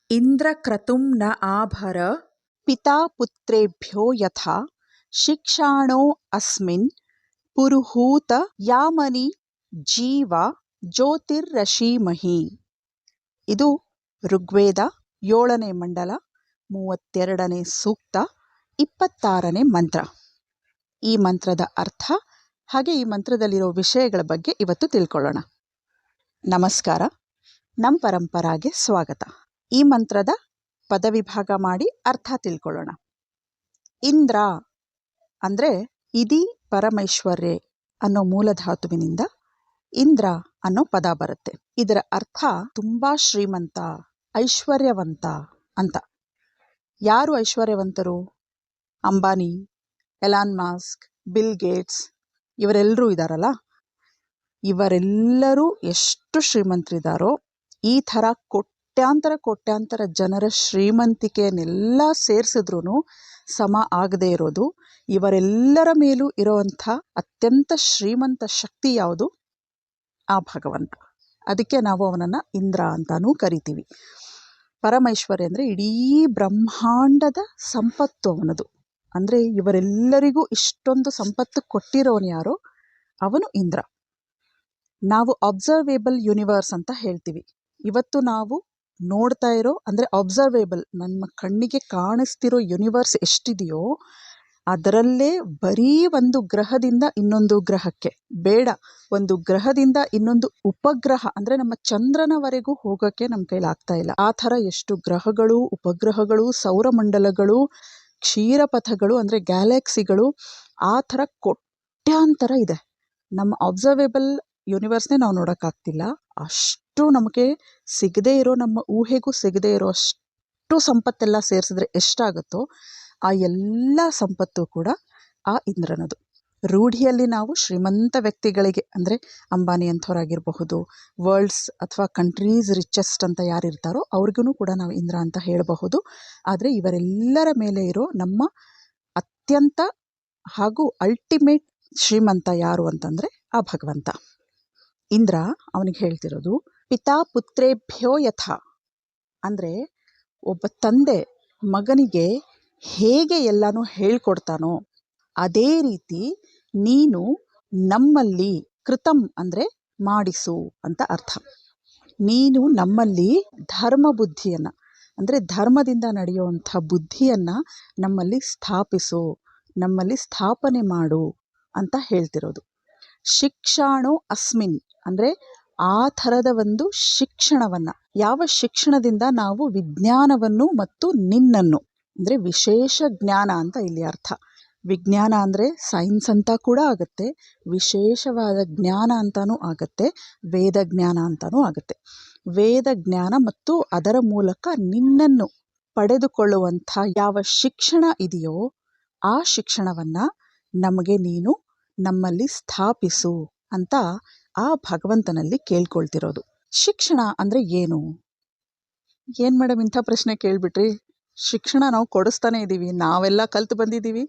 ಇಂದ್ರಕ್ರತುಂ ನ ಆಭರ ಪಿತಾ ಪುತ್ರೇಭ್ಯೋ ಯಥಾ ಶಿಕ್ಷಾಣೋ ಅಸ್ಮಿನ್ ಪುರುಹೂತ ಯಾಮನಿ ಜೀವ ಜ್ಯೋತಿರಸೀಮಹಿ. ಇದು ಋಗ್ವೇದ 7ನೇ ಮಂಡಲ 32ನೇ ಸೂಕ್ತ 26ನೇ ಮಂತ್ರ. ಈ ಮಂತ್ರದ ಅರ್ಥ ಹಾಗೆ ಈ ಮಂತ್ರದಲ್ಲಿರೋ ವಿಷಯಗಳ ಬಗ್ಗೆ ಇವತ್ತು ತಿಳ್ಕೊಳ್ಳೋಣ. ನಮಸ್ಕಾರ, ನಮ್ಮ ಪರಂಪರಾಗೆ ಸ್ವಾಗತ. ಈ ಮಂತ್ರದ ಪದವಿಭಾಗ ಮಾಡಿ ಅರ್ಥ ತಿಳ್ಕೊಳ್ಳೋಣ. ಇಂದ್ರ ಅಂದರೆ ಇದಿ ಪರಮೈಶ್ವರ್ಯೆ ಅನ್ನೋ ಮೂಲಧಾತುವಿನಿಂದ ಇಂದ್ರ ಅನ್ನೋ ಪದ ಬರುತ್ತೆ. ಇದರ ಅರ್ಥ ತುಂಬಾ ಶ್ರೀಮಂತ, ಐಶ್ವರ್ಯವಂತ ಅಂತ. ಯಾರು ಐಶ್ವರ್ಯವಂತರು? Ambani, Elon Musk, Bill Gates ಇವರೆಲ್ಲರೂ ಇದ್ದಾರಲ್ಲ, ಇವರೆಲ್ಲರೂ ಎಷ್ಟು ಶ್ರೀಮಂತರಿದ್ದಾರೋ ಈ ಥರ ಕೋಟ್ಯಾಂತರ ಜನರ ಶ್ರೀಮಂತಿಕೆಯನ್ನೆಲ್ಲ ಸೇರಿಸಿದ್ರೂ ಸಮ ಆಗದೇ ಇರೋದು ಇವರೆಲ್ಲರ ಮೇಲೂ ಇರೋವಂಥ ಅತ್ಯಂತ ಶ್ರೀಮಂತ ಶಕ್ತಿ ಯಾವುದು? ಆ ಭಗವಂತ. ಅದಕ್ಕೆ ನಾವು ಅವನನ್ನು ಇಂದ್ರ ಅಂತಾನೂ ಕರಿತೀವಿ. ಪರಮೈಶ್ವರ್ಯ ಅಂದರೆ ಇಡೀ ಬ್ರಹ್ಮಾಂಡದ ಸಂಪತ್ತು ಅವನದು. ಅಂದರೆ ಇವರೆಲ್ಲರಿಗೂ ಇಷ್ಟೊಂದು ಸಂಪತ್ತು ಕೊಟ್ಟಿರೋನು ಯಾರೋ ಅವನು ಇಂದ್ರ. ನಾವು ಅಬ್ಸರ್ವೇಬಲ್ ಯೂನಿವರ್ಸ್ ಅಂತ ಹೇಳ್ತೀವಿ. ಇವತ್ತು ನಾವು ನೋಡ್ತಾ ಇರೋ ಅಂದರೆ ಅಬ್ಸರ್ವೇಬಲ್, ನಮ್ಮ ಕಣ್ಣಿಗೆ ಕಾಣಿಸ್ತಿರೋ ಯೂನಿವರ್ಸ್ ಎಷ್ಟಿದೆಯೋ ಅದರಲ್ಲೇ ಬರೀ ಒಂದು ಗ್ರಹದಿಂದ ಇನ್ನೊಂದು ಗ್ರಹಕ್ಕೆ, ಬೇಡ ಒಂದು ಗ್ರಹದಿಂದ ಇನ್ನೊಂದು ಉಪಗ್ರಹ ಅಂದರೆ ನಮ್ಮ ಚಂದ್ರನವರೆಗೂ ಹೋಗೋಕ್ಕೆ ನಮ್ಮ ಕೈಲಾಗ್ತಾ ಇಲ್ಲ. ಆ ಥರ ಎಷ್ಟು ಗ್ರಹಗಳು, ಉಪಗ್ರಹಗಳು, ಸೌರಮಂಡಲಗಳು, ಕ್ಷೀರಪಥಗಳು ಅಂದರೆ ಗ್ಯಾಲಕ್ಸಿಗಳು, ಆ ಥರ ಕೋಟ್ಯಾಂತರ ಇದೆ. ನಮ್ಮ ಅಬ್ಸರ್ವೇಬಲ್ ಯೂನಿವರ್ಸ್ನೇ ನಾವು ನೋಡೋಕ್ಕಾಗ್ತಿಲ್ಲ. ಅಷ್ಟು ನಮಗೆ ಸಿಗದೇ ಇರೋ, ನಮ್ಮ ಊಹೆಗೂ ಸಿಗದೇ ಇರೋ ಅಷ್ಟು ಸಂಪತ್ತೆಲ್ಲ ಸೇರಿಸಿದ್ರೆ ಎಷ್ಟಾಗುತ್ತೋ ಆ ಎಲ್ಲ ಸಂಪತ್ತು ಕೂಡ ಆ ಇಂದ್ರನದು. ರೂಢಿಯಲ್ಲಿ ನಾವು ಶ್ರೀಮಂತ ವ್ಯಕ್ತಿಗಳಿಗೆ ಅಂದರೆ ಅಂಬಾನಿ ಅಂಥವರಾಗಿರಬಹುದು, ವರ್ಲ್ಡ್ಸ್ ಅಥವಾ ಕಂಟ್ರೀಸ್ ರಿಚೆಸ್ಟ್ ಅಂತ ಯಾರಿರ್ತಾರೋ ಅವ್ರಿಗೂ ಕೂಡ ನಾವು ಇಂದ್ರ ಅಂತ ಹೇಳಬಹುದು. ಆದರೆ ಇವರೆಲ್ಲರ ಮೇಲೆ ಇರೋ ನಮ್ಮ ಅತ್ಯಂತ ಹಾಗೂ ಅಲ್ಟಿಮೇಟ್ ಶ್ರೀಮಂತ ಯಾರು ಅಂತಂದರೆ ಆ ಭಗವಂತ. ಇಂದ್ರ ಅವನಿಗೆ ಹೇಳ್ತಿರೋದು ಪಿತಾ ಪುತ್ರೇಭ್ಯೋ ಯಥಾ ಅಂದರೆ ಒಬ್ಬ ತಂದೆ ಮಗನಿಗೆ ಹೇಗೆ ಎಲ್ಲನೂ ಹೇಳ್ಕೊಡ್ತಾನೋ ಅದೇ ರೀತಿ ನೀನು ನಮ್ಮಲ್ಲಿ ಕೃತಂ ಅಂದರೆ ಮಾಡಿಸು ಅಂತ ಅರ್ಥ. ನೀನು ನಮ್ಮಲ್ಲಿ ಧರ್ಮ ಬುದ್ಧಿಯನ್ನು ಅಂದರೆ ಧರ್ಮದಿಂದ ನಡೆಯುವಂಥ ಬುದ್ಧಿಯನ್ನು ನಮ್ಮಲ್ಲಿ ಸ್ಥಾಪಿಸು, ನಮ್ಮಲ್ಲಿ ಸ್ಥಾಪನೆ ಮಾಡು ಅಂತ ಹೇಳ್ತಿರೋದು. ಶಿಕ್ಷಾಣೋ ಅಸ್ಮಿನ್ ಅಂದರೆ ಆ ಥರದ ಒಂದು ಶಿಕ್ಷಣವನ್ನು, ಯಾವ ಶಿಕ್ಷಣದಿಂದ ನಾವು ವಿಜ್ಞಾನವನ್ನು ಮತ್ತು ನಿನ್ನನ್ನು ಅಂದರೆ ವಿಶೇಷ ಜ್ಞಾನ ಅಂತ ಇಲ್ಲಿ ಅರ್ಥ. ವಿಜ್ಞಾನ ಅಂದರೆ ಸೈನ್ಸ್ ಅಂತ ಕೂಡ ಆಗುತ್ತೆ, ವಿಶೇಷವಾದ ಜ್ಞಾನ ಅಂತಾನೂ ಆಗುತ್ತೆ, ವೇದ ಜ್ಞಾನ ಅಂತಾನೂ ಆಗುತ್ತೆ. ವೇದ ಜ್ಞಾನ ಮತ್ತು ಅದರ ಮೂಲಕ ನಿನ್ನನ್ನು ಪಡೆದುಕೊಳ್ಳುವಂಥ ಯಾವ ಶಿಕ್ಷಣ ಇದೆಯೋ ಆ ಶಿಕ್ಷಣವನ್ನು ನಮಗೆ ನೀನು ನಮ್ಮಲ್ಲಿ ಸ್ಥಾಪಿಸು ಅಂತ ಆ ಭಗವಂತನಲ್ಲಿ ಕೇಳ್ಕೊಳ್ತಿರೋದು. ಶಿಕ್ಷಣ ಅಂದರೆ ಏನು? ಏನು ಮೇಡಮ್ ಇಂಥ ಪ್ರಶ್ನೆ ಕೇಳಿಬಿಟ್ರಿ? ಶಿಕ್ಷಣ ನಾವು ಕೊಡಿಸ್ತಾನೆ ಇದ್ದೀವಿ, ನಾವೆಲ್ಲ ಕಲ್ತು ಬಂದಿದ್ದೀವಿ,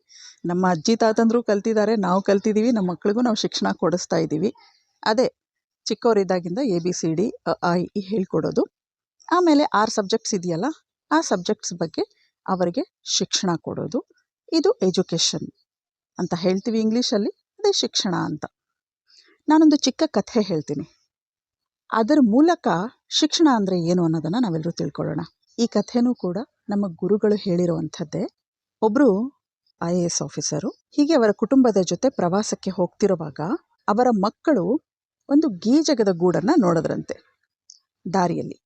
ನಮ್ಮ ಅಜ್ಜಿ ತಾತಂದ್ರು ಕಲ್ತಿದ್ದಾರೆ, ನಾವು ಕಲ್ತಿದ್ದೀವಿ, ನಮ್ಮ ಮಕ್ಳಿಗೂ ನಾವು ಶಿಕ್ಷಣ ಕೊಡಿಸ್ತಾ ಇದ್ದೀವಿ. ಅದೇ ಚಿಕ್ಕವರಿದ್ದಾಗಿಂದ ABCD ಅ ಹೇಳ್ಕೊಡೋದು. ಆಮೇಲೆ 6 ಸಬ್ಜೆಕ್ಟ್ಸ್ ಇದೆಯಲ್ಲ, ಆ ಸಬ್ಜೆಕ್ಟ್ಸ್ ಬಗ್ಗೆ ಅವರಿಗೆ ಶಿಕ್ಷಣ ಕೊಡೋದು. ಇದು ಎಜುಕೇಷನ್ ಅಂತ ಹೇಳ್ತೀವಿ ಇಂಗ್ಲೀಷಲ್ಲಿ, ಅದೇ ಶಿಕ್ಷಣ ಅಂತ. ನಾನೊಂದು ಚಿಕ್ಕ ಕಥೆ ಹೇಳ್ತೀನಿ, ಅದರ ಮೂಲಕ ಶಿಕ್ಷಣ ಅಂದರೆ ಏನು ಅನ್ನೋದನ್ನು ನಾವೆಲ್ಲರೂ ತಿಳ್ಕೊಳ್ಳೋಣ. ಈ ಕಥೆನೂ ಕೂಡ ನಮ್ಮ ಗುರುಗಳು ಹೇಳಿರುವಂಥದ್ದೇ. ಒಬ್ಬರು IAS ಆಫೀಸರು ಹೀಗೆ ಅವರ ಕುಟುಂಬದ ಜೊತೆ ಪ್ರವಾಸಕ್ಕೆ ಹೋಗ್ತಿರುವಾಗ ಅವರ ಮಕ್ಕಳು ಒಂದು ಗೀಜಗದ ಗೂಡನ್ನು ನೋಡಿದ್ರಂತೆ ದಾರಿಯಲ್ಲಿ.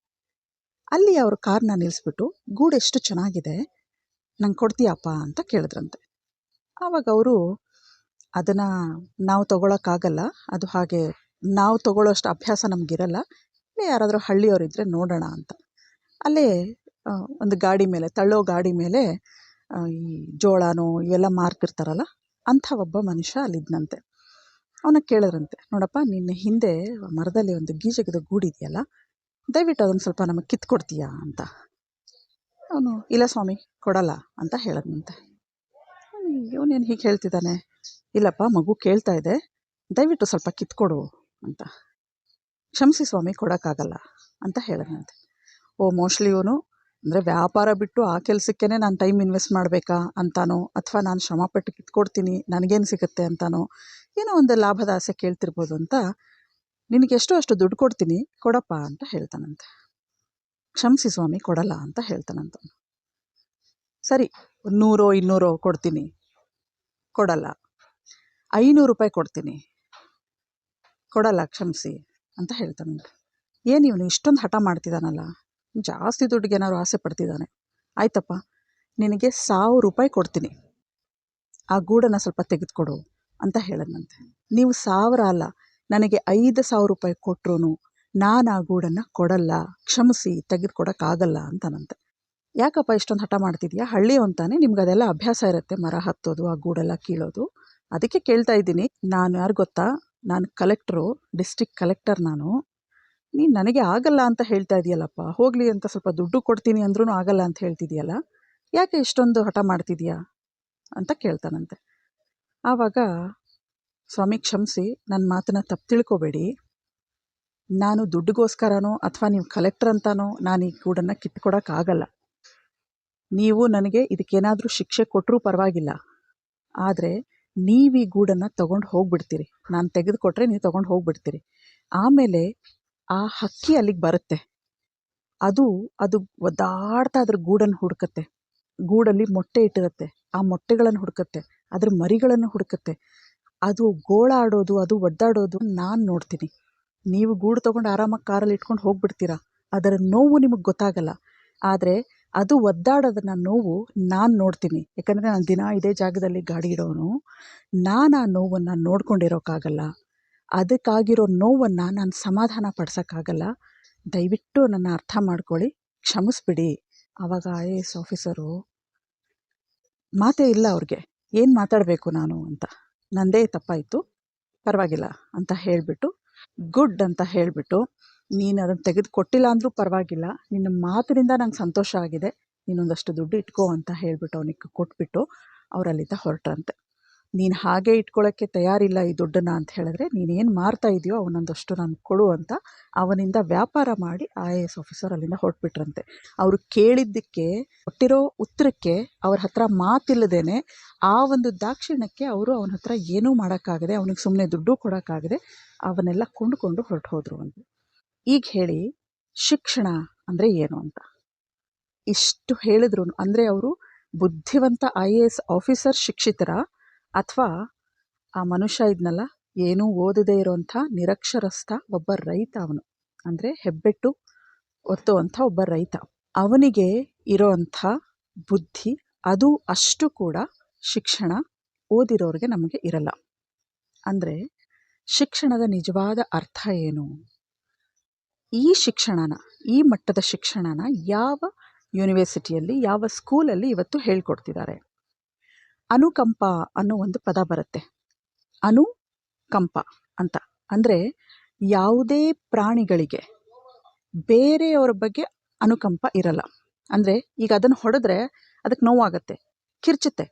ಅಲ್ಲಿ ಅವರು ಕಾರ್ನ ನಿಲ್ಲಿಸ್ಬಿಟ್ಟು, ಗೂಡು ಎಷ್ಟು ಚೆನ್ನಾಗಿದೆ, ನಂಗೆ ಕೊಡ್ತೀಯಪ್ಪ ಅಂತ ಕೇಳಿದ್ರಂತೆ. ಆವಾಗ ಅವರು ಅದನ್ನು ನಾವು ತೊಗೊಳಕ್ಕಾಗಲ್ಲ, ಅದು ಹಾಗೆ ನಾವು ತೊಗೊಳ್ಳೋಷ್ಟು ಅಭ್ಯಾಸ ನಮಗಿರಲ್ಲ, ಇಲ್ಲೇ ಯಾರಾದರೂ ಹಳ್ಳಿಯವರಿದ್ದರೆ ನೋಡೋಣ ಅಂತ. ಅಲ್ಲೇ ಒಂದು ಗಾಡಿ ಮೇಲೆ, ತಳ್ಳೋ ಗಾಡಿ ಮೇಲೆ ಈ ಜೋಳನೋ ಇವೆಲ್ಲ ಮಾರ್ತಿರ್ತಾರಲ್ಲ, ಅಂಥ ಒಬ್ಬ ಮನುಷ್ಯ ಅಲ್ಲಿದ್ದಂತೆ. ಅವನ ಕೇಳಿದ್ರಂತೆ, ನೋಡಪ್ಪ ನಿನ್ನ ಹಿಂದೆ ಮರದಲ್ಲಿ ಒಂದು ಗೀಜಗದ ಗೂಡಿದೆಯಲ್ಲ, ದಯವಿಟ್ಟು ಅದನ್ನು ಸ್ವಲ್ಪ ನಮಗೆ ಕಿತ್ಕೊಡ್ತೀಯಾ ಅಂತ. ಅವನು ಇಲ್ಲ ಸ್ವಾಮಿ ಕೊಡಲ್ಲ ಅಂತ ಹೇಳದಂತೆ. ಇವನೇನು ಹೀಗೆ ಹೇಳ್ತಿದ್ದಾನೆ, ಇಲ್ಲಪ್ಪ ಮಗು ಕೇಳ್ತಾ ಇದೆ, ದಯವಿಟ್ಟು ಸ್ವಲ್ಪ ಕಿತ್ಕೊಡು ಅಂತ. ಕ್ಷಮಿಸಿ ಸ್ವಾಮಿ ಕೊಡೋಕ್ಕಾಗಲ್ಲ ಅಂತ ಹೇಳಿದಂತೆ. ಮೋಸ್ಟ್ಲಿ ಇವನು ಅಂದರೆ ವ್ಯಾಪಾರ ಬಿಟ್ಟು ಆ ಕೆಲಸಕ್ಕೇ ನಾನು ಟೈಮ್ ಇನ್ವೆಸ್ಟ್ ಮಾಡಬೇಕಾ ಅಂತಾನೋ, ಅಥವಾ ನಾನು ಶ್ರಮಪಟ್ಟು ಕಿತ್ಕೊಡ್ತೀನಿ ನನಗೇನು ಸಿಗುತ್ತೆ ಅಂತಾನೋ, ಏನೋ ಒಂದು ಲಾಭದ ಆಸೆ ಕೇಳ್ತಿರ್ಬೋದು ಅಂತ, ನಿನಗೆ ಎಷ್ಟೋ ಅಷ್ಟು ದುಡ್ಡು ಕೊಡ್ತೀನಿ ಕೊಡಪ್ಪ ಅಂತ ಹೇಳ್ತಾನಂತೆ. ಕ್ಷಮಿಸಿ ಸ್ವಾಮಿ ಕೊಡಲ್ಲ ಅಂತ ಹೇಳ್ತಾನಂತ. ಸರಿ 100 200 ಕೊಡ್ತೀನಿ, ಕೊಡಲ್ಲ. 500 ರೂಪಾಯಿ ಕೊಡ್ತೀನಿ, ಕೊಡಲ್ಲ, ಕ್ಷಮಿಸಿ ಅಂತ ಹೇಳ್ತಾನಂತೆ. ಏನು ಇವನು ಇಷ್ಟೊಂದು ಹಠ ಮಾಡ್ತಿದ್ದಾನಲ್ಲ, ಜಾಸ್ತಿ ದುಡ್ಡಿಗೆ ಏನಾದ್ರು ಆಸೆ ಪಡ್ತಿದ್ದಾನೆ. ಆಯ್ತಪ್ಪ, ನಿನಗೆ 1000 ರೂಪಾಯಿ ಕೊಡ್ತೀನಿ, ಆ ಗೂಡನ್ನು ಸ್ವಲ್ಪ ತೆಗೆದುಕೊಡು ಅಂತ ಹೇಳಿದ್ನಂತೆ. ನೀವು 1000 ಅಲ್ಲ, ನನಗೆ 5000 ರೂಪಾಯಿ ಕೊಟ್ಟರು ನಾನು ಆ ಗೂಡನ್ನು ಕೊಡಲ್ಲ, ಕ್ಷಮಿಸಿ, ತೆಗೆದುಕೊಡೋಕ್ಕಾಗಲ್ಲ ಅಂತಾನಂತೆ. ಯಾಕಪ್ಪ ಇಷ್ಟೊಂದು ಹಠ ಮಾಡ್ತಿದ್ಯಾ? ಹಳ್ಳಿ ಅಂತಾನೆ, ನಿಮ್ಗೆ ಅದೆಲ್ಲ ಅಭ್ಯಾಸ ಇರುತ್ತೆ, ಮರ ಹತ್ತೋದು, ಆ ಗೂಡೆಲ್ಲ ಕೀಳೋದು. ಅದಕ್ಕೆ ಕೇಳ್ತಾ ಇದ್ದೀನಿ. ನಾನು ಯಾರು ಗೊತ್ತಾ? ನಾನು ಕಲೆಕ್ಟ್ರು, ಡಿಸ್ಟ್ರಿಕ್ಟ್ ಕಲೆಕ್ಟರ್ ನಾನು. ನೀನು ನನಗೆ ಆಗಲ್ಲ ಅಂತ ಹೇಳ್ತಾ ಇದೆಯಲ್ಲಪ್ಪ, ಹೋಗಲಿ ಅಂತ ಸ್ವಲ್ಪ ದುಡ್ಡು ಕೊಡ್ತೀನಿ ಅಂದ್ರೂ ಆಗಲ್ಲ ಅಂತ ಹೇಳ್ತಿದೆಯಲ್ಲ, ಯಾಕೆ ಇಷ್ಟೊಂದು ಹಠ ಮಾಡ್ತಿದ್ಯಾ ಅಂತ ಕೇಳ್ತಾನಂತೆ. ಆವಾಗ ಸ್ವಾಮಿ ಕ್ಷಮಿಸಿ, ನನ್ನ ಮಾತನ್ನು ತಪ್ಪು ತಿಳ್ಕೊಬೇಡಿ, ನಾನು ದುಡ್ಡಿಗೋಸ್ಕರನೋ ಅಥವಾ ನೀವು ಕಲೆಕ್ಟರ್ ಅಂತಾನೋ ನಾನು ಈ ಗೂಡನ್ನು ಕಿತ್ಕೊಡೋಕ್ಕಾಗಲ್ಲ. ನೀವು ನನಗೆ ಇದಕ್ಕೇನಾದರೂ ಶಿಕ್ಷೆ ಕೊಟ್ಟರೂ ಪರವಾಗಿಲ್ಲ, ಆದರೆ ನೀವು ಈ ಗೂಡನ್ನು ತೊಗೊಂಡು ಹೋಗ್ಬಿಡ್ತೀರಿ. ನಾನು ತೆಗೆದುಕೊಟ್ರೆ ನೀವು ತೊಗೊಂಡು ಹೋಗ್ಬಿಡ್ತೀರಿ. ಆಮೇಲೆ ಆ ಹಕ್ಕಿ ಅಲ್ಲಿಗೆ ಬರುತ್ತೆ, ಅದು ಒದ್ದಾಡ್ತಾ ಅದ್ರ ಗೂಡನ್ನು ಹುಡುಕತ್ತೆ, ಗೂಡಲ್ಲಿ ಮೊಟ್ಟೆ ಇಟ್ಟಿರುತ್ತೆ, ಆ ಮೊಟ್ಟೆಗಳನ್ನು ಹುಡುಕತ್ತೆ, ಅದ್ರ ಮರಿಗಳನ್ನು ಹುಡುಕತ್ತೆ. ಅದು ಗೋಳಾಡೋದು, ಅದು ಒದ್ದಾಡೋದು ನಾನು ನೋಡ್ತೀನಿ. ನೀವು ಗೂಡು ತೊಗೊಂಡು ಆರಾಮಾಗಿ ಕಾರಲ್ಲಿ ಇಟ್ಕೊಂಡು ಹೋಗ್ಬಿಡ್ತೀರಾ, ಅದರ ನೋವು ನಿಮಗೆ ಗೊತ್ತಾಗಲ್ಲ. ಆದರೆ ಅದು ಒದ್ದಾಡೋದನ್ನ ನೋವು ನಾನು ನೋಡ್ತೀನಿ. ಯಾಕಂದರೆ ನಾನು ದಿನ ಇದೇ ಜಾಗದಲ್ಲಿ ಗಾಡಿ ಇಡೋನು. ನಾನು ಆ ನೋವನ್ನು ನೋಡ್ಕೊಂಡಿರೋಕ್ಕಾಗಲ್ಲ. ಅದಕ್ಕಾಗಿರೋ ನೋವನ್ನು ನಾನು ಸಮಾಧಾನ ಪಡ್ಸೋಕ್ಕಾಗಲ್ಲ. ದಯವಿಟ್ಟು ನನ್ನ ಅರ್ಥ ಮಾಡ್ಕೊಳ್ಳಿ, ಕ್ಷಮಿಸ್ಬಿಡಿ. ಆವಾಗ IAS ಆಫೀಸರು ಮಾತೇ ಇಲ್ಲ ಅವ್ರಿಗೆ, ಏನು ಮಾತಾಡಬೇಕು ನಾನು ಅಂತ. ನಂದೇ ತಪ್ಪಾಯಿತು, ಪರವಾಗಿಲ್ಲ ಅಂತ ಹೇಳಿಬಿಟ್ಟು, ಗುಡ್ ಅಂತ ಹೇಳಿಬಿಟ್ಟು, ನೀನು ಅದನ್ನು ತೆಗೆದುಕೊಟ್ಟಿಲ್ಲ ಅಂದರೂ ಪರವಾಗಿಲ್ಲ, ನಿನ್ನ ಮಾತಿನಿಂದ ನಂಗೆ ಸಂತೋಷ ಆಗಿದೆ, ನೀನೊಂದಷ್ಟು ದುಡ್ಡು ಇಟ್ಕೋ ಅಂತ ಹೇಳಿಬಿಟ್ಟು ಅವನಿಗೆ ಕೊಟ್ಬಿಟ್ಟು ಅವರಲ್ಲಿಂದ ಹೊರಟ್ರಂತೆ. ನೀನು ಹಾಗೆ ಇಟ್ಕೊಳ್ಳೋಕ್ಕೆ ತಯಾರಿಲ್ಲ ಈ ದುಡ್ಡನ್ನು ಅಂತ ಹೇಳಿದ್ರೆ, ನೀನೇನು ಮಾರ್ತಾ ಇದೆಯೋ ಅವನೊಂದಷ್ಟು ನಾನು ಕೊಡು ಅಂತ ಅವನಿಂದ ವ್ಯಾಪಾರ ಮಾಡಿ IAS ಆಫೀಸರ್ ಅಲ್ಲಿಂದ ಹೊರಟ್ಬಿಟ್ರಂತೆ. ಅವರು ಕೇಳಿದ್ದಕ್ಕೆ, ಕೊಟ್ಟಿರೋ ಉತ್ತರಕ್ಕೆ ಅವ್ರ ಹತ್ರ ಮಾತಿಲ್ಲದೇನೆ, ಆ ಒಂದು ದಾಕ್ಷಿಣ್ಯಕ್ಕೆ ಅವರು ಅವನ ಹತ್ರ ಏನೂ ಮಾಡೋಕ್ಕಾಗದೆ, ಅವನಿಗೆ ಸುಮ್ಮನೆ ದುಡ್ಡು ಕೊಡೋಕ್ಕಾಗದೆ ಅವನ್ನೆಲ್ಲ ಕೊಂಡುಕೊಂಡು ಹೊರಟು ಹೋದರು ಅಂತ. ಈಗ ಹೇಳಿ, ಶಿಕ್ಷಣ ಅಂದರೆ ಏನು ಅಂತ ಇಷ್ಟು ಹೇಳಿದ್ರು ಅಂದರೆ ಅವರು ಬುದ್ಧಿವಂತ IAS ಆಫೀಸರ್ ಶಿಕ್ಷಿತರ, ಅಥವಾ ಆ ಮನುಷ್ಯ ಇದ್ನಲ್ಲ, ಏನೂ ಓದದೇ ಇರೋಂಥ ನಿರಕ್ಷರಸ್ಥ ಒಬ್ಬ ರೈತ, ಅವನು ಅಂದರೆ ಹೆಬ್ಬೆಟ್ಟು ಒತ್ತುವಂಥ ಒಬ್ಬ ರೈತ, ಅವನಿಗೆ ಇರೋಂಥ ಬುದ್ಧಿ ಅದು ಅಷ್ಟು ಕೂಡ ಶಿಕ್ಷಣ ಓದಿರೋರಿಗೆ ನಮಗೆ ಇರಲ್ಲ. ಅಂದರೆ ಶಿಕ್ಷಣದ ನಿಜವಾದ ಅರ್ಥ ಏನು? ಈ ಶಿಕ್ಷಣನ, ಈ ಮಟ್ಟದ ಶಿಕ್ಷಣನ ಯಾವ ಯೂನಿವರ್ಸಿಟಿಯಲ್ಲಿ, ಯಾವ ಸ್ಕೂಲಲ್ಲಿ ಇವತ್ತು ಹೇಳ್ಕೊಡ್ತಿದ್ದಾರೆ? ಅನುಕಂಪ ಅನ್ನೋ ಒಂದು ಪದ ಬರುತ್ತೆ, ಅನುಕಂಪ ಅಂತ. ಅಂದರೆ ಯಾವುದೇ ಪ್ರಾಣಿಗಳಿಗೆ ಬೇರೆಯವರ ಬಗ್ಗೆ ಅನುಕಂಪ ಇರಲ್ಲ. ಅಂದರೆ ಈಗ ಅದನ್ನು ಹೊಡೆದ್ರೆ ಅದಕ್ಕೆ ನೋವಾಗುತ್ತೆ, ಕಿರ್ಚುತ್ತೆ,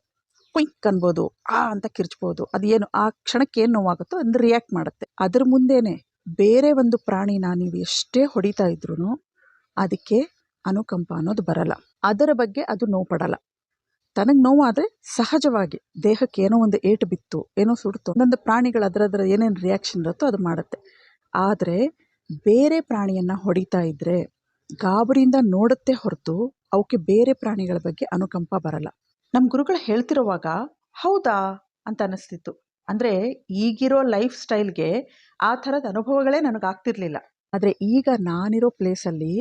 ಕ್ವಿಕ್ ಅನ್ಬೋದು, ಅಂತ ಕಿರ್ಚ್ಬೋದು. ಅದು ಏನು ಆ ಕ್ಷಣಕ್ಕೆ ಏನು ನೋವಾಗುತ್ತೋ ಅದನ್ನು ರಿಯಾಕ್ಟ್ ಮಾಡುತ್ತೆ. ಅದ್ರ ಮುಂದೆನೇ ಬೇರೆ ಒಂದು ಪ್ರಾಣಿನ ನೀವು ಎಷ್ಟೇ ಹೊಡಿತಾ ಇದ್ರೂ ಅದಕ್ಕೆ ಅನುಕಂಪ ಅನ್ನೋದು ಬರಲ್ಲ. ಅದರ ಬಗ್ಗೆ ಅದು ನೋವು ಪಡಲ್ಲ. ತನಗೆ ನೋವಾದರೆ ಸಹಜವಾಗಿ ದೇಹಕ್ಕೆ ಏನೋ ಒಂದು ಏಟು ಬಿತ್ತು, ಏನೋ ಸುಡ್ತು, ಒಂದೊಂದು ಪ್ರಾಣಿಗಳು ಅದರ ಏನೇನು ರಿಯಾಕ್ಷನ್ ಇರುತ್ತೋ ಅದು ಮಾಡುತ್ತೆ. ಆದರೆ ಬೇರೆ ಪ್ರಾಣಿಯನ್ನು ಹೊಡಿತಾ ಇದ್ದರೆ ಗಾಬರಿಯಿಂದ ನೋಡುತ್ತೆ ಹೊರತು ಅವಕ್ಕೆ ಬೇರೆ ಪ್ರಾಣಿಗಳ ಬಗ್ಗೆ ಅನುಕಂಪ ಬರಲ್ಲ. ನಮ್ಮ ಗುರುಗಳು ಹೇಳ್ತಿರುವಾಗ ಹೌದಾ ಅಂತ ಅನ್ನಿಸ್ತಿತ್ತು. ಅಂದರೆ ಈಗಿರೋ ಲೈಫ್ ಸ್ಟೈಲ್ಗೆ ಆ ಥರದ ಅನುಭವಗಳೇ ನನಗಾಗ್ತಿರ್ಲಿಲ್ಲ. ಆದರೆ ಈಗ ನಾನಿರೋ ಪ್ಲೇಸಲ್ಲಿ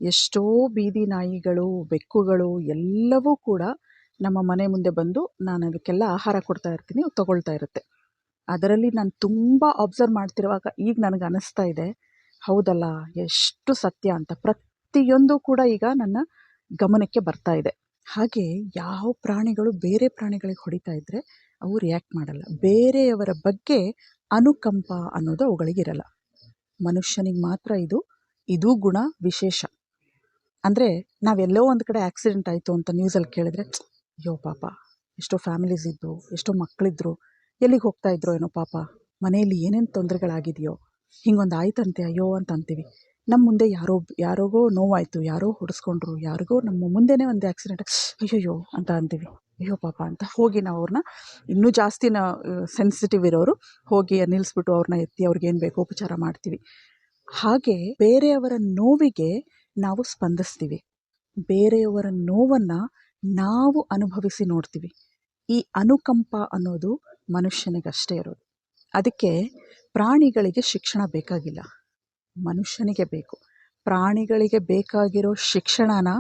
ಎಷ್ಟೋ ಬೀದಿ ನಾಯಿಗಳು, ಬೆಕ್ಕುಗಳು ಎಲ್ಲವೂ ಕೂಡ ನಮ್ಮ ಮನೆ ಮುಂದೆ ಬಂದು, ನಾನು ಅದಕ್ಕೆಲ್ಲ ಆಹಾರ ಕೊಡ್ತಾ ಇರ್ತೀನಿ, ತಗೊಳ್ತಾ ಇರುತ್ತೆ. ಅದರಲ್ಲಿ ನಾನು ತುಂಬ ಅಬ್ಸರ್ವ್ ಮಾಡ್ತಿರುವಾಗ ಈಗ ನನಗೆ ಅನ್ನಿಸ್ತಾ ಇದೆ, ಹೌದಲ್ಲ, ಎಷ್ಟು ಸತ್ಯ ಅಂತ. ಪ್ರತಿಯೊಂದು ಕೂಡ ಈಗ ನನ್ನ ಗಮನಕ್ಕೆ ಬರ್ತಾ ಇದೆ. ಹಾಗೆ ಯಾವ ಪ್ರಾಣಿಗಳು ಬೇರೆ ಪ್ರಾಣಿಗಳಿಗೆ ಹೊಡಿತಾ ಇದ್ದರೆ ಅವು ರಿಯಾಕ್ಟ್ ಮಾಡಲ್ಲ. ಬೇರೆಯವರ ಬಗ್ಗೆ ಅನುಕಂಪ ಅನ್ನೋದು ಅವುಗಳಿಗಿರಲ್ಲ. ಮನುಷ್ಯನಿಗೆ ಮಾತ್ರ ಇದು ಗುಣ ವಿಶೇಷ. ಅಂದರೆ ನಾವೆಲ್ಲೋ ಒಂದು ಕಡೆ ಆಕ್ಸಿಡೆಂಟ್ ಆಯಿತು ಅಂತ ನ್ಯೂಸಲ್ಲಿ ಕೇಳಿದ್ರೆ, ಅಯ್ಯೋ ಪಾಪ, ಎಷ್ಟೋ ಫ್ಯಾಮಿಲೀಸ್ ಇದ್ದು, ಎಷ್ಟೋ ಮಕ್ಕಳಿದ್ರು, ಎಲ್ಲಿಗೆ ಹೋಗ್ತಾ ಇದ್ರೋ ಏನೋ ಪಾಪ, ಮನೆಯಲ್ಲಿ ಏನೇನು ತೊಂದರೆಗಳಾಗಿದೆಯೋ, ಹಿಂಗೊಂದು ಆಯ್ತಂತೆ ಅಯ್ಯೋ ಅಂತ ಅಂತೀವಿ. ನಮ್ಮ ಮುಂದೆ ಯಾರಿಗೋ ನೋವಾಯಿತು, ಯಾರೋ ಹೊಡೆಸ್ಕೊಂಡ್ರು, ಯಾರಿಗೋ ನಮ್ಮ ಮುಂದೆನೇ ಒಂದು ಆಕ್ಸಿಡೆಂಟ್, ಅಯ್ಯಯ್ಯೋ ಅಂತ ಅಂತೀವಿ. ಅಯ್ಯೋ ಪಾಪ ಅಂತ ಹೋಗಿ ನಾವು ಅವ್ರನ್ನ ಇನ್ನೂ ಜಾಸ್ತಿ ಸೆನ್ಸಿಟಿವ್ ಇರೋರು ಹೋಗಿ ನಿಲ್ಲಿಸ್ಬಿಟ್ಟು ಅವ್ರನ್ನ ಎತ್ತಿ ಅವ್ರಿಗೇನು ಬೇಕೋ ಉಪಚಾರ ಮಾಡ್ತೀವಿ. ಹಾಗೆ ಬೇರೆಯವರ ನೋವಿಗೆ ನಾವು ಸ್ಪಂದಿಸ್ತೀವಿ. ಬೇರೆಯವರ ನೋವನ್ನು ನಾವು ಅನುಭವಿಸಿ ನೋಡ್ತೀವಿ. ಈ ಅನುಕಂಪ ಅನ್ನೋದು ಮನುಷ್ಯನಿಗಷ್ಟೇ ಇರೋದು. ಅದಕ್ಕೆ ಪ್ರಾಣಿಗಳಿಗೆ ಶಿಕ್ಷಣ ಬೇಕಾಗಿಲ್ಲ, ಮನುಷ್ಯನಿಗೆ ಬೇಕು. ಪ್ರಾಣಿಗಳಿಗೆ ಬೇಕಾಗಿರೋ ಶಿಕ್ಷಣನ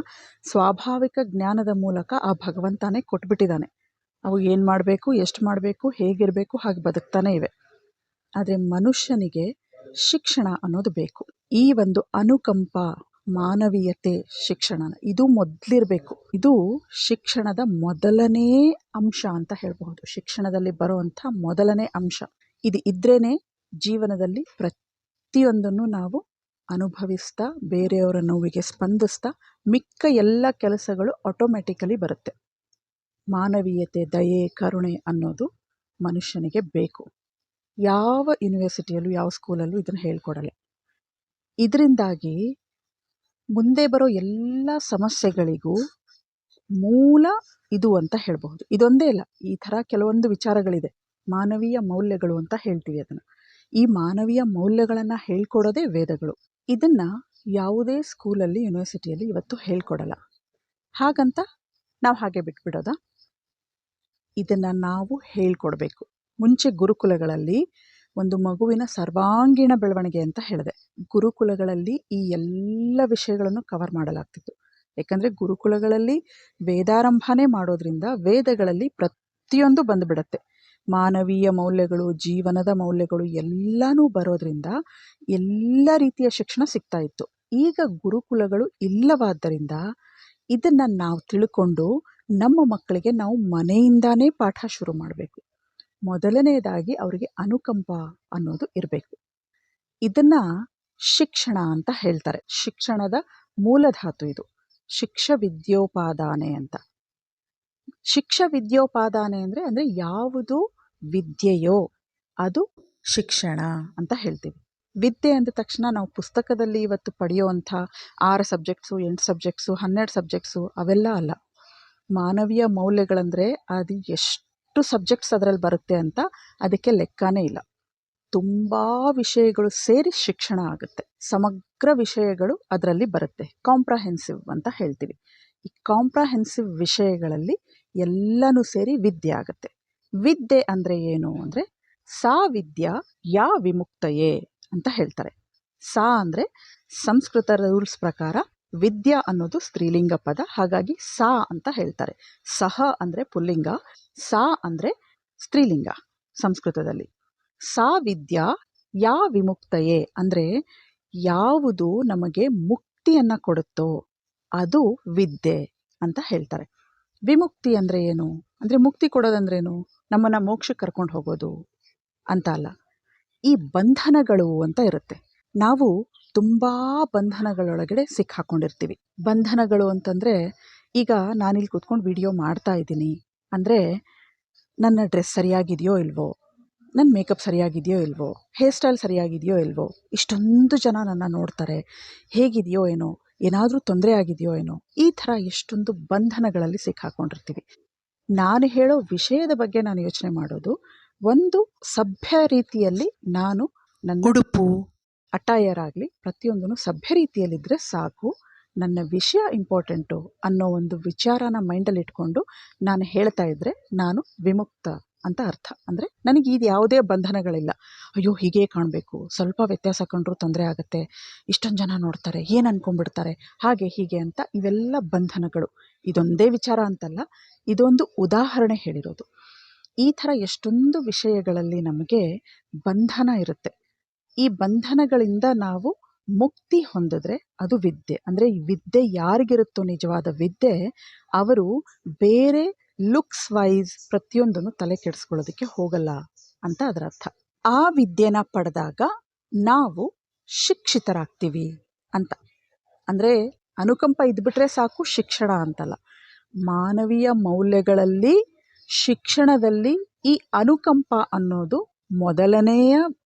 ಸ್ವಾಭಾವಿಕ ಜ್ಞಾನದ ಮೂಲಕ ಆ ಭಗವಂತನೇ ಕೊಟ್ಬಿಟ್ಟಿದ್ದಾನೆ. ಅವು ಏನು ಮಾಡಬೇಕು, ಎಷ್ಟು ಮಾಡಬೇಕು, ಹೇಗಿರಬೇಕು, ಹಾಗೆ ಬದುಕ್ತಾನೆ ಇವೆ. ಆದರೆ ಮನುಷ್ಯನಿಗೆ ಶಿಕ್ಷಣ ಅನ್ನೋದು ಬೇಕು. ಈ ಒಂದು ಅನುಕಂಪ, ಮಾನವೀಯತೆ, ಶಿಕ್ಷಣ ಇದು ಮೊದಲಿರಬೇಕು. ಇದು ಶಿಕ್ಷಣದ ಮೊದಲನೇ ಅಂಶ ಅಂತ ಹೇಳಬಹುದು. ಶಿಕ್ಷಣದಲ್ಲಿ ಬರುವಂಥ ಮೊದಲನೇ ಅಂಶ ಇದು. ಇದ್ರೇ ಜೀವನದಲ್ಲಿ ಪ್ರತಿಯೊಂದನ್ನು ನಾವು ಅನುಭವಿಸ್ತಾ, ಬೇರೆಯವರ ನೋವಿಗೆ ಸ್ಪಂದಿಸ್ತಾ ಮಿಕ್ಕ ಎಲ್ಲ ಕೆಲಸಗಳು ಆಟೋಮ್ಯಾಟಿಕಲಿ ಬರುತ್ತೆ. ಮಾನವೀಯತೆ, ದಯೆ, ಕರುಣೆ ಅನ್ನೋದು ಮನುಷ್ಯನಿಗೆ ಬೇಕು. ಯಾವ ಯೂನಿವರ್ಸಿಟಿಯಲ್ಲೂ ಯಾವ ಸ್ಕೂಲಲ್ಲೂ ಇದನ್ನು ಹೇಳ್ಕೊಡಲ್ಲ. ಇದರಿಂದಾಗಿ ಮುಂದೆ ಬರೋ ಎಲ್ಲ ಸಮಸ್ಯೆಗಳಿಗೂ ಮೂಲ ಇದು ಅಂತ ಹೇಳಬಹುದು. ಇದೊಂದೇ ಇಲ್ಲ, ಈ ಥರ ಕೆಲವೊಂದು ವಿಚಾರಗಳಿದೆ. ಮಾನವೀಯ ಮೌಲ್ಯಗಳು ಅಂತ ಹೇಳ್ತೀವಿ ಅದನ್ನು. ಈ ಮಾನವೀಯ ಮೌಲ್ಯಗಳನ್ನು ಹೇಳ್ಕೊಡೋದೇ ವೇದಗಳು. ಇದನ್ನು ಯಾವುದೇ ಸ್ಕೂಲಲ್ಲಿ, ಯೂನಿವರ್ಸಿಟಿಯಲ್ಲಿ ಇವತ್ತು ಹೇಳ್ಕೊಡಲ್ಲ. ಹಾಗಂತ ನಾವು ಹಾಗೆ ಬಿಟ್ಬಿಡೋದ? ಇದನ್ನು ನಾವು ಹೇಳ್ಕೊಡ್ಬೇಕು. ಮುಂಚೆ ಗುರುಕುಲಗಳಲ್ಲಿ ಒಂದು ಮಗುವಿನ ಸರ್ವಾಂಗೀಣ ಬೆಳವಣಿಗೆ ಅಂತ ಹೇಳಿದೆ. ಗುರುಕುಲಗಳಲ್ಲಿ ಈ ಎಲ್ಲ ವಿಷಯಗಳನ್ನು ಕವರ್ ಮಾಡಲಾಗ್ತಿತ್ತು. ಯಾಕಂದರೆ ಗುರುಕುಲಗಳಲ್ಲಿ ವೇದಾರಂಭನೇ ಮಾಡೋದ್ರಿಂದ ವೇದಗಳಲ್ಲಿ ಪ್ರತಿಯೊಂದು ಬಂದುಬಿಡತ್ತೆ. ಮಾನವೀಯ ಮೌಲ್ಯಗಳು, ಜೀವನದ ಮೌಲ್ಯಗಳು ಎಲ್ಲನೂ ಬರೋದ್ರಿಂದ ಎಲ್ಲ ರೀತಿಯ ಶಿಕ್ಷಣ ಸಿಗ್ತಾ ಇತ್ತು. ಈಗ ಗುರುಕುಲಗಳು ಇಲ್ಲವಾದ್ದರಿಂದ ಇದನ್ನು ನಾವು ತಿಳ್ಕೊಂಡು ನಮ್ಮ ಮಕ್ಕಳಿಗೆ ನಾವು ಮನೆಯಿಂದಾನೇ ಪಾಠ ಶುರು ಮಾಡಬೇಕು. ಮೊದಲನೇದಾಗಿ ಅವರಿಗೆ ಅನುಕಂಪ ಅನ್ನೋದು ಇರಬೇಕು. ಇದನ್ನು ಶಿಕ್ಷಣ ಅಂತ ಹೇಳ್ತಾರೆ. ಶಿಕ್ಷಣದ ಮೂಲಧಾತು ಇದು. ಶಿಕ್ಷ ವಿದ್ಯೋಪಾದಾನೆ ಅಂತ. ಶಿಕ್ಷ ವಿದ್ಯೋಪಾದಾನೆ ಅಂದರೆ ಯಾವುದು ವಿದ್ಯೆಯೋ ಅದು ಶಿಕ್ಷಣ ಅಂತ ಹೇಳ್ತೀವಿ. ವಿದ್ಯೆ ಅಂದ ತಕ್ಷಣ ನಾವು ಪುಸ್ತಕದಲ್ಲಿ ಇವತ್ತು ಪಡೆಯುವಂಥ 6 ಸಬ್ಜೆಕ್ಟ್ಸು, 8 ಸಬ್ಜೆಕ್ಟ್ಸು, 12 ಸಬ್ಜೆಕ್ಟ್ಸು ಅವೆಲ್ಲ ಅಲ್ಲ. ಮಾನವೀಯ ಮೌಲ್ಯಗಳಂದರೆ ಅದು ಎಷ್ಟು ಸಬ್ಜೆಕ್ಟ್ಸ್ ಅದರಲ್ಲಿ ಬರುತ್ತೆ ಅಂತ ಅದಕ್ಕೆ ಲೆಕ್ಕನೇ ಇಲ್ಲ. ತುಂಬ ವಿಷಯಗಳು ಸೇರಿ ಶಿಕ್ಷಣ ಆಗುತ್ತೆ. ಸಮಗ್ರ ವಿಷಯಗಳು ಅದರಲ್ಲಿ ಬರುತ್ತೆ. ಕಾಂಪ್ರಹೆನ್ಸಿವ್ ಅಂತ ಹೇಳ್ತೀವಿ. ಈ ಕಾಂಪ್ರಹೆನ್ಸಿವ್ ವಿಷಯಗಳಲ್ಲಿ ಎಲ್ಲನೂ ಸೇರಿ ವಿದ್ಯೆ ಆಗುತ್ತೆ. ವಿದ್ಯೆ ಅಂದರೆ ಏನು ಅಂದರೆ ಸಾ ವಿದ್ಯಾ ಯಾ ವಿಮುಕ್ತಯೇ ಅಂತ ಹೇಳ್ತಾರೆ. ಸಾ ಅಂದರೆ ಸಂಸ್ಕೃತ ರೂಲ್ಸ್ ಪ್ರಕಾರ ವಿದ್ಯಾ ಅನ್ನೋದು ಸ್ತ್ರೀಲಿಂಗ ಪದ, ಹಾಗಾಗಿ ಸಾ ಅಂತ ಹೇಳ್ತಾರೆ. ಸಹ ಅಂದರೆ ಪುಲ್ಲಿಂಗ, ಸಾ ಅಂದರೆ ಸ್ತ್ರೀಲಿಂಗ ಸಂಸ್ಕೃತದಲ್ಲಿ. ಸಾ ವಿದ್ಯಾ ಯಾ ವಿಮುಕ್ತಯೇ ಅಂದರೆ ಯಾವುದು ನಮಗೆ ಮುಕ್ತಿಯನ್ನು ಕೊಡುತ್ತೋ ಅದು ವಿದ್ಯೆ ಅಂತ ಹೇಳ್ತಾರೆ. ವಿಮುಕ್ತಿ ಅಂದರೆ ಏನು ಅಂದರೆ ಮುಕ್ತಿ ಕೊಡೋದಂದ್ರೇನು? ನಮ್ಮನ್ನು ಮೋಕ್ಷಕ್ಕೆ ಕರ್ಕೊಂಡು ಹೋಗೋದು ಅಂತ ಅಲ್ಲ. ಈ ಬಂಧನಗಳು ಅಂತ ಇರುತ್ತೆ. ನಾವು ತುಂಬ ಬಂಧನಗಳೊಳಗಡೆ ಸಿಕ್ಕಾಕೊಂಡಿರ್ತೀವಿ. ಬಂಧನಗಳು ಅಂತಂದರೆ ಈಗ ನಾನಿಲ್ಲಿ ಕೂತ್ಕೊಂಡು ವಿಡಿಯೋ ಮಾಡ್ತಾ ಇದ್ದೀನಿ ಅಂದರೆ ನನ್ನ ಡ್ರೆಸ್ ಸರಿಯಾಗಿದೆಯೋ ಇಲ್ವೋ, ನನ್ನ ಮೇಕಪ್ ಸರಿಯಾಗಿದೆಯೋ ಇಲ್ವೋ, ಹೇರ್ ಸ್ಟೈಲ್ ಸರಿಯಾಗಿದೆಯೋ ಇಲ್ವೋ, ಇಷ್ಟೊಂದು ಜನ ನನ್ನ ನೋಡ್ತಾರೆ, ಹೇಗಿದೆಯೋ ಏನೋ, ಏನಾದರೂ ತೊಂದರೆ ಆಗಿದೆಯೋ ಏನೋ, ಈ ಥರ ಎಷ್ಟೊಂದು ಬಂಧನಗಳಲ್ಲಿ ಸಿಕ್ಕಾಕೊಂಡಿರ್ತೀವಿ. ನಾನು ಹೇಳೋ ವಿಷಯದ ಬಗ್ಗೆ ನಾನು ಯೋಚನೆ ಮಾಡೋದು ಒಂದು ಸಭ್ಯ ರೀತಿಯಲ್ಲಿ, ನಾನು ನನ್ನ ಉಡುಪು, ಅಟೈರ್ ಆಗಲಿ ಪ್ರತಿಯೊಂದೂ ಸಭ್ಯ ರೀತಿಯಲ್ಲಿದ್ದರೆ ಸಾಕು, ನನ್ನ ವಿಷಯ ಇಂಪಾರ್ಟೆಂಟು ಅನ್ನೋ ಒಂದು ವಿಚಾರನ ಮೈಂಡಲ್ಲಿ ಇಟ್ಕೊಂಡು ನಾನು ಹೇಳ್ತಾ ಇದ್ದರೆ ನಾನು ವಿಮುಕ್ತ ಅಂತ ಅರ್ಥ. ಅಂದರೆ ನನಗೆ ಇದು ಯಾವುದೇ ಬಂಧನಗಳಿಲ್ಲ. ಅಯ್ಯೋ ಹೀಗೆ ಕಾಣಬೇಕು, ಸ್ವಲ್ಪ ವ್ಯತ್ಯಾಸ ಕಂಡ್ರೂ ತೊಂದರೆ ಆಗುತ್ತೆ, ಇಷ್ಟೊಂದು ಜನ ನೋಡ್ತಾರೆ, ಏನು ಅಂದ್ಕೊಂಡ್ಬಿಡ್ತಾರೆ, ಹಾಗೆ ಹೀಗೆ ಅಂತ ಇವೆಲ್ಲ ಬಂಧನಗಳು. ಇದೊಂದೇ ವಿಚಾರ ಅಂತಲ್ಲ, ಇದೊಂದು ಉದಾಹರಣೆ ಹೇಳಿರೋದು. ಈ ಥರ ಎಷ್ಟೊಂದು ವಿಷಯಗಳಲ್ಲಿ ನಮಗೆ ಬಂಧನ ಇರುತ್ತೆ. ಈ ಬಂಧನಗಳಿಂದ ನಾವು ಮುಕ್ತಿ ಹೊಂದಿದ್ರೆ ಅದು ವಿದ್ಯೆ. ಅಂದರೆ ಈ ವಿದ್ಯೆ ಯಾರಿಗಿರುತ್ತೋ ನಿಜವಾದ ವಿದ್ಯೆ, ಅವರು ಬೇರೆ ಲುಕ್ಸ್ ವೈಸ್ ಪ್ರತಿಯೊಂದನ್ನು ತಲೆ ಕೆಡಿಸ್ಕೊಳ್ಳೋದಕ್ಕೆ ಹೋಗಲ್ಲ ಅಂತ ಅದರ ಅರ್ಥ. ಆ ವಿದ್ಯೆನ ಪಡೆದಾಗ ನಾವು ಶಿಕ್ಷಿತರಾಗ್ತೀವಿ ಅಂತ. ಅಂದರೆ ಅನುಕಂಪ ಇದ್ಬಿಟ್ರೆ ಸಾಕು ಶಿಕ್ಷಣ ಅಂತಲ್ಲ. ಮಾನವೀಯ ಮೌಲ್ಯಗಳಲ್ಲಿ, ಶಿಕ್ಷಣದಲ್ಲಿ ಈ ಅನುಕಂಪ ಅನ್ನೋದು ಮೊದಲನೆಯ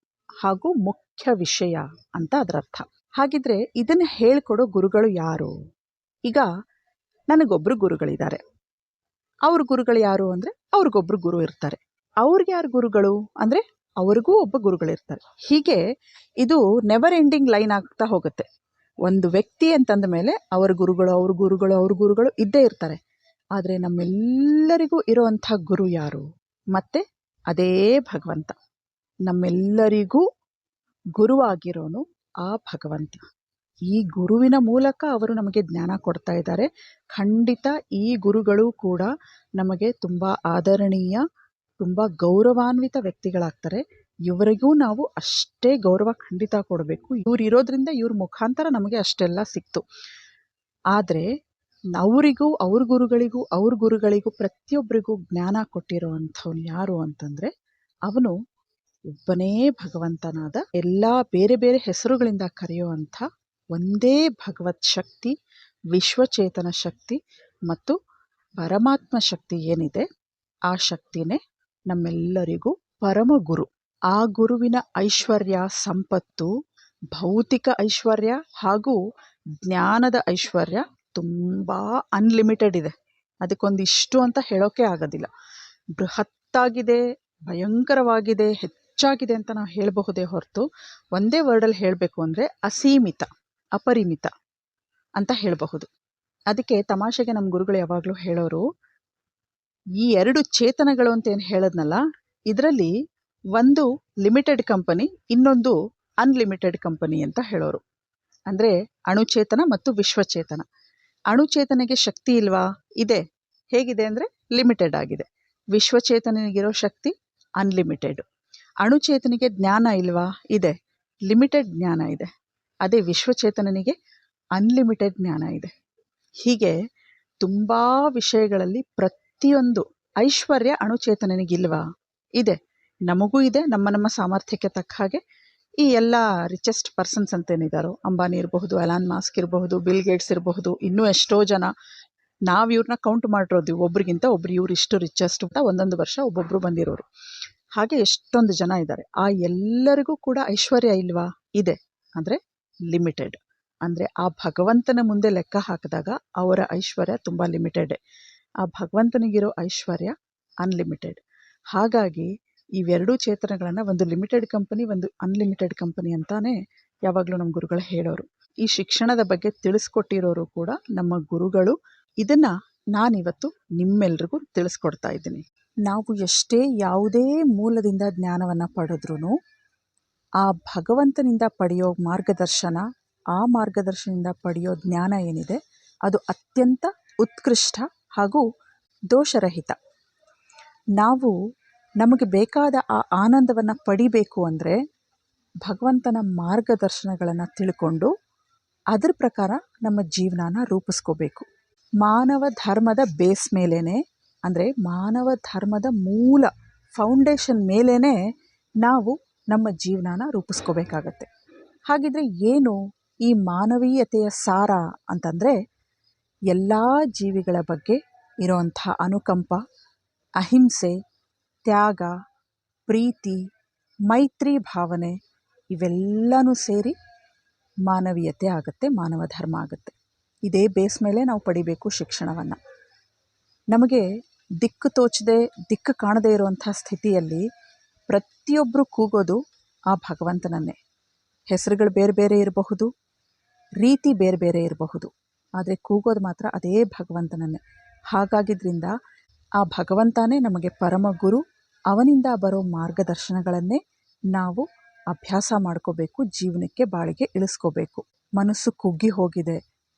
ಹಾಗೂ ಮುಖ್ಯ ವಿಷಯ ಅಂತ ಅದರ ಅರ್ಥ. ಹಾಗಿದ್ರೆ ಇದನ್ನು ಹೇಳ್ಕೊಡೋ ಗುರುಗಳು ಯಾರು? ಈಗ ನನಗೊಬ್ಬರು ಗುರುಗಳಿದ್ದಾರೆ. ಅವ್ರ ಗುರುಗಳು ಯಾರು ಅಂದರೆ ಅವ್ರಿಗೊಬ್ರು ಗುರು ಇರ್ತಾರೆ. ಅವ್ರಿಗೆ ಯಾರು ಗುರುಗಳು ಅಂದರೆ ಅವ್ರಿಗೂ ಒಬ್ಬ ಗುರುಗಳಿರ್ತಾರೆ. ಹೀಗೆ ಇದು ನೆವರ್ ಎಂಡಿಂಗ್ ಲೈನ್ ಆಗ್ತಾ ಹೋಗುತ್ತೆ. ಒಂದು ವ್ಯಕ್ತಿ ಅಂತಂದ ಮೇಲೆ ಅವರ ಗುರುಗಳು ಅವ್ರ ಗುರುಗಳು ಅವ್ರ ಗುರುಗಳು ಇದ್ದೇ ಇರ್ತಾರೆ. ಆದರೆ ನಮ್ಮೆಲ್ಲರಿಗೂ ಇರುವಂಥ ಗುರು ಯಾರು? ಮತ್ತೆ ಅದೇ ಭಗವಂತ. ನಮ್ಮೆಲ್ಲರಿಗೂ ಗುರುವಾಗಿರೋನು ಆ ಭಗವಂತ. ಈ ಗುರುವಿನ ಮೂಲಕ ಅವರು ನಮಗೆ ಜ್ಞಾನ ಕೊಡ್ತಾ ಇದ್ದಾರೆ. ಖಂಡಿತ ಈ ಗುರುಗಳು ಕೂಡ ನಮಗೆ ತುಂಬ ಆದರಣೀಯ, ತುಂಬ ಗೌರವಾನ್ವಿತ ವ್ಯಕ್ತಿಗಳಾಗ್ತಾರೆ. ಇವರಿಗೂ ನಾವು ಅಷ್ಟೇ ಗೌರವ ಖಂಡಿತ ಕೊಡಬೇಕು. ಇವ್ರು ಇರೋದ್ರಿಂದ ಇವ್ರ ಮುಖಾಂತರ ನಮಗೆ ಅಷ್ಟೆಲ್ಲ ಸಿಕ್ತು. ಆದರೆ ಅವರಿಗೂ ಅವ್ರ ಗುರುಗಳಿಗೂ ಪ್ರತಿಯೊಬ್ಬರಿಗೂ ಜ್ಞಾನ ಕೊಟ್ಟಿರೋವಂಥವ್ನು ಯಾರು ಅಂತಂದರೆ ಅವನು ಒಬ್ಬನೇ ಭಗವಂತನಾದ, ಎಲ್ಲ ಬೇರೆ ಬೇರೆ ಹೆಸರುಗಳಿಂದ ಕರೆಯುವಂಥ ಒಂದೇ ಭಗವತ್ ಶಕ್ತಿ, ವಿಶ್ವಚೇತನ ಶಕ್ತಿ ಮತ್ತು ಪರಮಾತ್ಮ ಶಕ್ತಿ ಏನಿದೆ ಆ ಶಕ್ತಿನೇ ನಮ್ಮೆಲ್ಲರಿಗೂ ಪರಮ ಗುರು. ಆ ಗುರುವಿನ ಐಶ್ವರ್ಯ, ಸಂಪತ್ತು, ಭೌತಿಕ ಐಶ್ವರ್ಯ ಹಾಗೂ ಜ್ಞಾನದ ಐಶ್ವರ್ಯ ತುಂಬ ಅನ್ಲಿಮಿಟೆಡ್ ಇದೆ. ಅದಕ್ಕೊಂದಿಷ್ಟು ಅಂತ ಹೇಳೋಕೆ ಆಗೋದಿಲ್ಲ. ಬೃಹತ್ತಾಗಿದೆ, ಭಯಂಕರವಾಗಿದೆ, ಹೆಚ್ಚಾಗಿದೆ ಅಂತ ನಾವು ಹೇಳಬಹುದೇ ಹೊರತು ಒಂದೇ ವರ್ಡಲ್ಲಿ ಹೇಳಬೇಕು ಅಂದರೆ ಅಸೀಮಿತ, ಅಪರಿಮಿತ ಅಂತ ಹೇಳಬಹುದು. ಅದಕ್ಕೆ ತಮಾಷೆಗೆ ನಮ್ಮ ಗುರುಗಳು ಯಾವಾಗಲೂ ಹೇಳೋರು, ಈ ಎರಡು ಚೇತನಗಳು ಅಂತ ಏನು ಹೇಳದ್ನಲ್ಲ, ಇದರಲ್ಲಿ ಒಂದು ಲಿಮಿಟೆಡ್ ಕಂಪನಿ, ಇನ್ನೊಂದು ಅನ್ಲಿಮಿಟೆಡ್ ಕಂಪನಿ ಅಂತ ಹೇಳೋರು. ಅಂದರೆ ಅಣುಚೇತನ ಮತ್ತು ವಿಶ್ವಚೇತನ. ಅಣುಚೇತನೆಗೆ ಶಕ್ತಿ ಇಲ್ವಾ? ಇದೆ. ಹೇಗಿದೆ ಅಂದರೆ ಲಿಮಿಟೆಡ್ ಆಗಿದೆ. ವಿಶ್ವಚೇತನಿಗಿರೋ ಶಕ್ತಿ ಅನ್ಲಿಮಿಟೆಡ್. ಅಣುಚೇತನಿಗೆ ಜ್ಞಾನ ಇಲ್ವಾ? ಇದೆ. ಲಿಮಿಟೆಡ್ ಜ್ಞಾನ ಇದೆ. ಅದೇ ವಿಶ್ವಚೇತನನಿಗೆ ಅನ್ಲಿಮಿಟೆಡ್ ಜ್ಞಾನ ಇದೆ. ಹೀಗೆ ತುಂಬ ವಿಷಯಗಳಲ್ಲಿ ಪ್ರತಿಯೊಂದು ಐಶ್ವರ್ಯ ಅಣುಚೇತನನಿಗಿಲ್ವಾ? ಇದೆ. ನಮಗೂ ಇದೆ. ನಮ್ಮ ಸಾಮರ್ಥ್ಯಕ್ಕೆ ತಕ್ಕ ಹಾಗೆ ಈ ಎಲ್ಲ ರಿಚೆಸ್ಟ್ ಪರ್ಸನ್ಸ್ ಅಂತೇನಿದ್ದಾರೋ, ಅಂಬಾನಿ ಇರಬಹುದು, ಎಲಾನ್ ಮಾಸ್ಕ್ ಇರಬಹುದು, ಬಿಲ್ ಗೇಟ್ಸ್ ಇರಬಹುದು, ಇನ್ನೂ ಎಷ್ಟೋ ಜನ, ನಾವು ಇವ್ರನ್ನ ಕೌಂಟ್ ಮಾಡಿರೋದು ಒಬ್ರಿಗಿಂತ ಒಬ್ರು ಇವ್ರು ಇಷ್ಟು ರಿಚೆಸ್ಟ್ ಅಂತ ಒಂದೊಂದು ವರ್ಷ ಒಬ್ಬೊಬ್ಬರು ಬಂದಿರೋರು. ಹಾಗೆ ಎಷ್ಟೊಂದು ಜನ ಇದ್ದಾರೆ. ಆ ಎಲ್ಲರಿಗೂ ಕೂಡ ಐಶ್ವರ್ಯ ಇಲ್ವಾ? ಇದೆ. ಅಂದರೆ ಲಿಮಿಟೆಡ್. ಅಂದರೆ ಆ ಭಗವಂತನ ಮುಂದೆ ಲೆಕ್ಕ ಹಾಕಿದಾಗ ಅವರ ಐಶ್ವರ್ಯ ತುಂಬ ಲಿಮಿಟೆಡ್. ಆ ಭಗವಂತನಿಗಿರೋ ಐಶ್ವರ್ಯ ಅನ್ಲಿಮಿಟೆಡ್. ಹಾಗಾಗಿ ಇವೆರಡೂ ಚೇತನಗಳನ್ನು ಒಂದು ಲಿಮಿಟೆಡ್ ಕಂಪನಿ, ಒಂದು ಅನ್ಲಿಮಿಟೆಡ್ ಕಂಪನಿ ಅಂತಾನೆ ಯಾವಾಗಲೂ ನಮ್ಮ ಗುರುಗಳು ಹೇಳೋರು. ಈ ಶಿಕ್ಷಣದ ಬಗ್ಗೆ ತಿಳಿಸ್ಕೊಟ್ಟಿರೋರು ಕೂಡ ನಮ್ಮ ಗುರುಗಳು. ಇದನ್ನು ನಾನಿವತ್ತು ನಿಮ್ಮೆಲ್ರಿಗೂ ತಿಳಿಸ್ಕೊಡ್ತಾ ಇದ್ದೀನಿ. ನಾವು ಎಷ್ಟೇ ಯಾವುದೇ ಮೂಲದಿಂದ ಜ್ಞಾನವನ್ನು ಪಡೆದ್ರೂ ಆ ಭಗವಂತನಿಂದ ಪಡೆಯೋ ಮಾರ್ಗದರ್ಶನ, ಆ ಮಾರ್ಗದರ್ಶನದಿಂದ ಪಡೆಯೋ ಜ್ಞಾನ ಏನಿದೆ ಅದು ಅತ್ಯಂತ ಉತ್ಕೃಷ್ಟ ಹಾಗೂ ದೋಷರಹಿತ. ನಾವು ನಮಗೆ ಬೇಕಾದ ಆ ಆನಂದವನ್ನು ಪಡಿಬೇಕು ಅಂದರೆ ಭಗವಂತನ ಮಾರ್ಗದರ್ಶನಗಳನ್ನು ತಿಳ್ಕೊಂಡು ಅದ್ರ ಪ್ರಕಾರ ನಮ್ಮ ಜೀವನನ ರೂಪಿಸ್ಕೋಬೇಕು. ಮಾನವ ಧರ್ಮದ ಬೇಸ್ ಮೇಲೇ, ಅಂದರೆ ಮಾನವ ಧರ್ಮದ ಮೂಲ ಫೌಂಡೇಶನ್ ಮೇಲೇ ನಾವು ನಮ್ಮ ಜೀವನನ ರೂಪಿಸ್ಕೋಬೇಕಾಗತ್ತೆ. ಹಾಗಿದ್ರೆ ಏನು ಈ ಮಾನವೀಯತೆಯ ಸಾರ ಅಂತಂದರೆ, ಎಲ್ಲ ಜೀವಿಗಳ ಬಗ್ಗೆ ಇರೋವಂಥ ಅನುಕಂಪ, ಅಹಿಂಸೆ, ತ್ಯಾಗ, ಪ್ರೀತಿ, ಮೈತ್ರಿ ಭಾವನೆ ಇವೆಲ್ಲನೂ ಸೇರಿ ಮಾನವೀಯತೆ ಆಗುತ್ತೆ, ಮಾನವ ಧರ್ಮ ಆಗುತ್ತೆ. ಇದೇ ಬೇಸ್ ಮೇಲೆ ನಾವು ಪಡಿಬೇಕು ಶಿಕ್ಷಣವನ್ನು. ನಮಗೆ ದಿಕ್ಕು ತೋಚದೆ, ದಿಕ್ಕು ಕಾಣದೇ ಇರುವಂಥ ಸ್ಥಿತಿಯಲ್ಲಿ ಪ್ರತಿಯೊಬ್ಬರು ಕೂಗೋದು ಆ ಭಗವಂತನನ್ನೇ. ಹೆಸರುಗಳು ಬೇರೆ ಬೇರೆ ಇರಬಹುದು, ರೀತಿ ಬೇರೆ ಬೇರೆ ಇರಬಹುದು, ಆದರೆ ಕೂಗೋದು ಮಾತ್ರ ಅದೇ ಭಗವಂತನನ್ನೇ. ಹಾಗಾಗಿದ್ದರಿಂದ ಆ ಭಗವಂತನೇ ನಮಗೆ ಪರಮ ಗುರು. ಅವನಿಂದ ಬರೋ ಮಾರ್ಗದರ್ಶನಗಳನ್ನೇ ನಾವು ಅಭ್ಯಾಸ ಮಾಡ್ಕೋಬೇಕು, ಜೀವನಕ್ಕೆ ಬಾಳಿಗೆ ಇಳಿಸ್ಕೋಬೇಕು. ಮನಸ್ಸು ಕುಗ್ಗಿ ಹೋಗಿದೆ,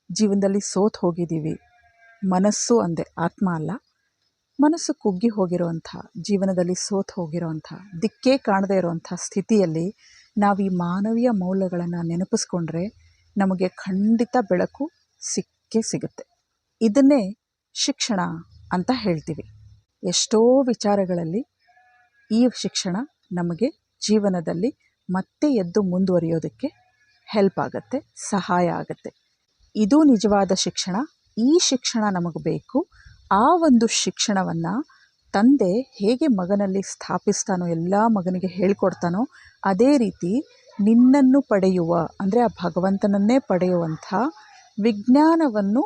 ಜೀವನದಲ್ಲಿ ಸೋತು ಹೋಗಿದ್ದೀವಿ. ಮನಸ್ಸು ಅಂದೆ, ಆತ್ಮ ಅಲ್ಲ. ಮನಸ್ಸು ಕುಗ್ಗಿ ಹೋಗಿರೋವಂಥ, ಜೀವನದಲ್ಲಿ ಸೋತು ಹೋಗಿರೋವಂಥ, ದಿಕ್ಕೇ ಕಾಣದೇ ಇರೋವಂಥ ಸ್ಥಿತಿಯಲ್ಲಿ ನಾವು ಈ ಮಾನವೀಯ ಮೌಲ್ಯಗಳನ್ನು ನೆನಪಿಸ್ಕೊಂಡ್ರೆ ನಮಗೆ ಖಂಡಿತ ಬೆಳಕು ಸಿಕ್ಕೇ ಸಿಗುತ್ತೆ. ಇದನ್ನೇ ಶಿಕ್ಷಣ ಅಂತ ಹೇಳ್ತೀವಿ. ಎಷ್ಟೋ ವಿಚಾರಗಳಲ್ಲಿ ಈ ಶಿಕ್ಷಣ ನಮಗೆ ಜೀವನದಲ್ಲಿ ಮತ್ತೆ ಎದ್ದು ಮುಂದುವರಿಯೋದಕ್ಕೆ ಹೆಲ್ಪ್ ಆಗುತ್ತೆ, ಸಹಾಯ ಆಗುತ್ತೆ. ಇದು ನಿಜವಾದ ಶಿಕ್ಷಣ. ಈ ಶಿಕ್ಷಣ ನಮಗೆ ಬೇಕು. ಆ ಒಂದು ಶಿಕ್ಷಣವನ್ನು ತಂದೆ ಹೇಗೆ ಮಗನಲ್ಲಿ ಸ್ಥಾಪಿಸ್ತಾನೋ, ಎಲ್ಲ ಮಗನಿಗೆ ಹೇಳ್ಕೊಡ್ತಾನೋ, ಅದೇ ರೀತಿ ನಿನ್ನನ್ನು ಪಡೆಯುವ ಅಂದರೆ ಆ ಭಗವಂತನನ್ನೇ ಪಡೆಯುವಂಥ ವಿಜ್ಞಾನವನ್ನು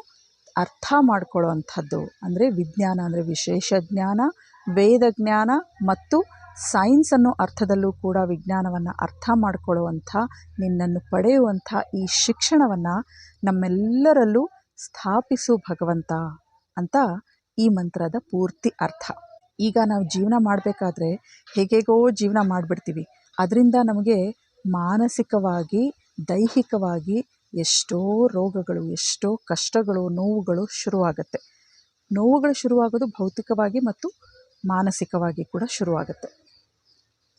ಅರ್ಥ ಮಾಡ್ಕೊಳ್ಳೋವಂಥದ್ದು. ಅಂದರೆ ವಿಜ್ಞಾನ ಅಂದರೆ ವಿಶೇಷ ಜ್ಞಾನ, ವೇದ ಜ್ಞಾನ ಮತ್ತು ಸೈನ್ಸ್ ಅನ್ನೋ ಅರ್ಥದಲ್ಲೂ ಕೂಡ ವಿಜ್ಞಾನವನ್ನು ಅರ್ಥ ಮಾಡ್ಕೊಳ್ಳುವಂಥ, ನಿನ್ನನ್ನು ಪಡೆಯುವಂಥ ಈ ಶಿಕ್ಷಣವನ್ನು ನಮ್ಮೆಲ್ಲರಲ್ಲೂ ಸ್ಥಾಪಿಸು ಭಗವಂತ ಅಂತ ಈ ಮಂತ್ರದ ಪೂರ್ತಿ ಅರ್ಥ. ಈಗ ನಾವು ಜೀವನ ಮಾಡಬೇಕಾದ್ರೆ ಹೇಗೇಗೋ ಜೀವನ ಮಾಡಿಬಿಡ್ತೀವಿ. ಅದರಿಂದ ನಮಗೆ ಮಾನಸಿಕವಾಗಿ, ದೈಹಿಕವಾಗಿ ಎಷ್ಟೋ ರೋಗಗಳು, ಎಷ್ಟೋ ಕಷ್ಟಗಳು, ನೋವುಗಳು ಶುರುವಾಗುತ್ತೆ. ನೋವುಗಳು ಶುರುವಾಗೋದು ಭೌತಿಕವಾಗಿ ಮತ್ತು ಮಾನಸಿಕವಾಗಿ ಕೂಡ ಶುರುವಾಗುತ್ತೆ.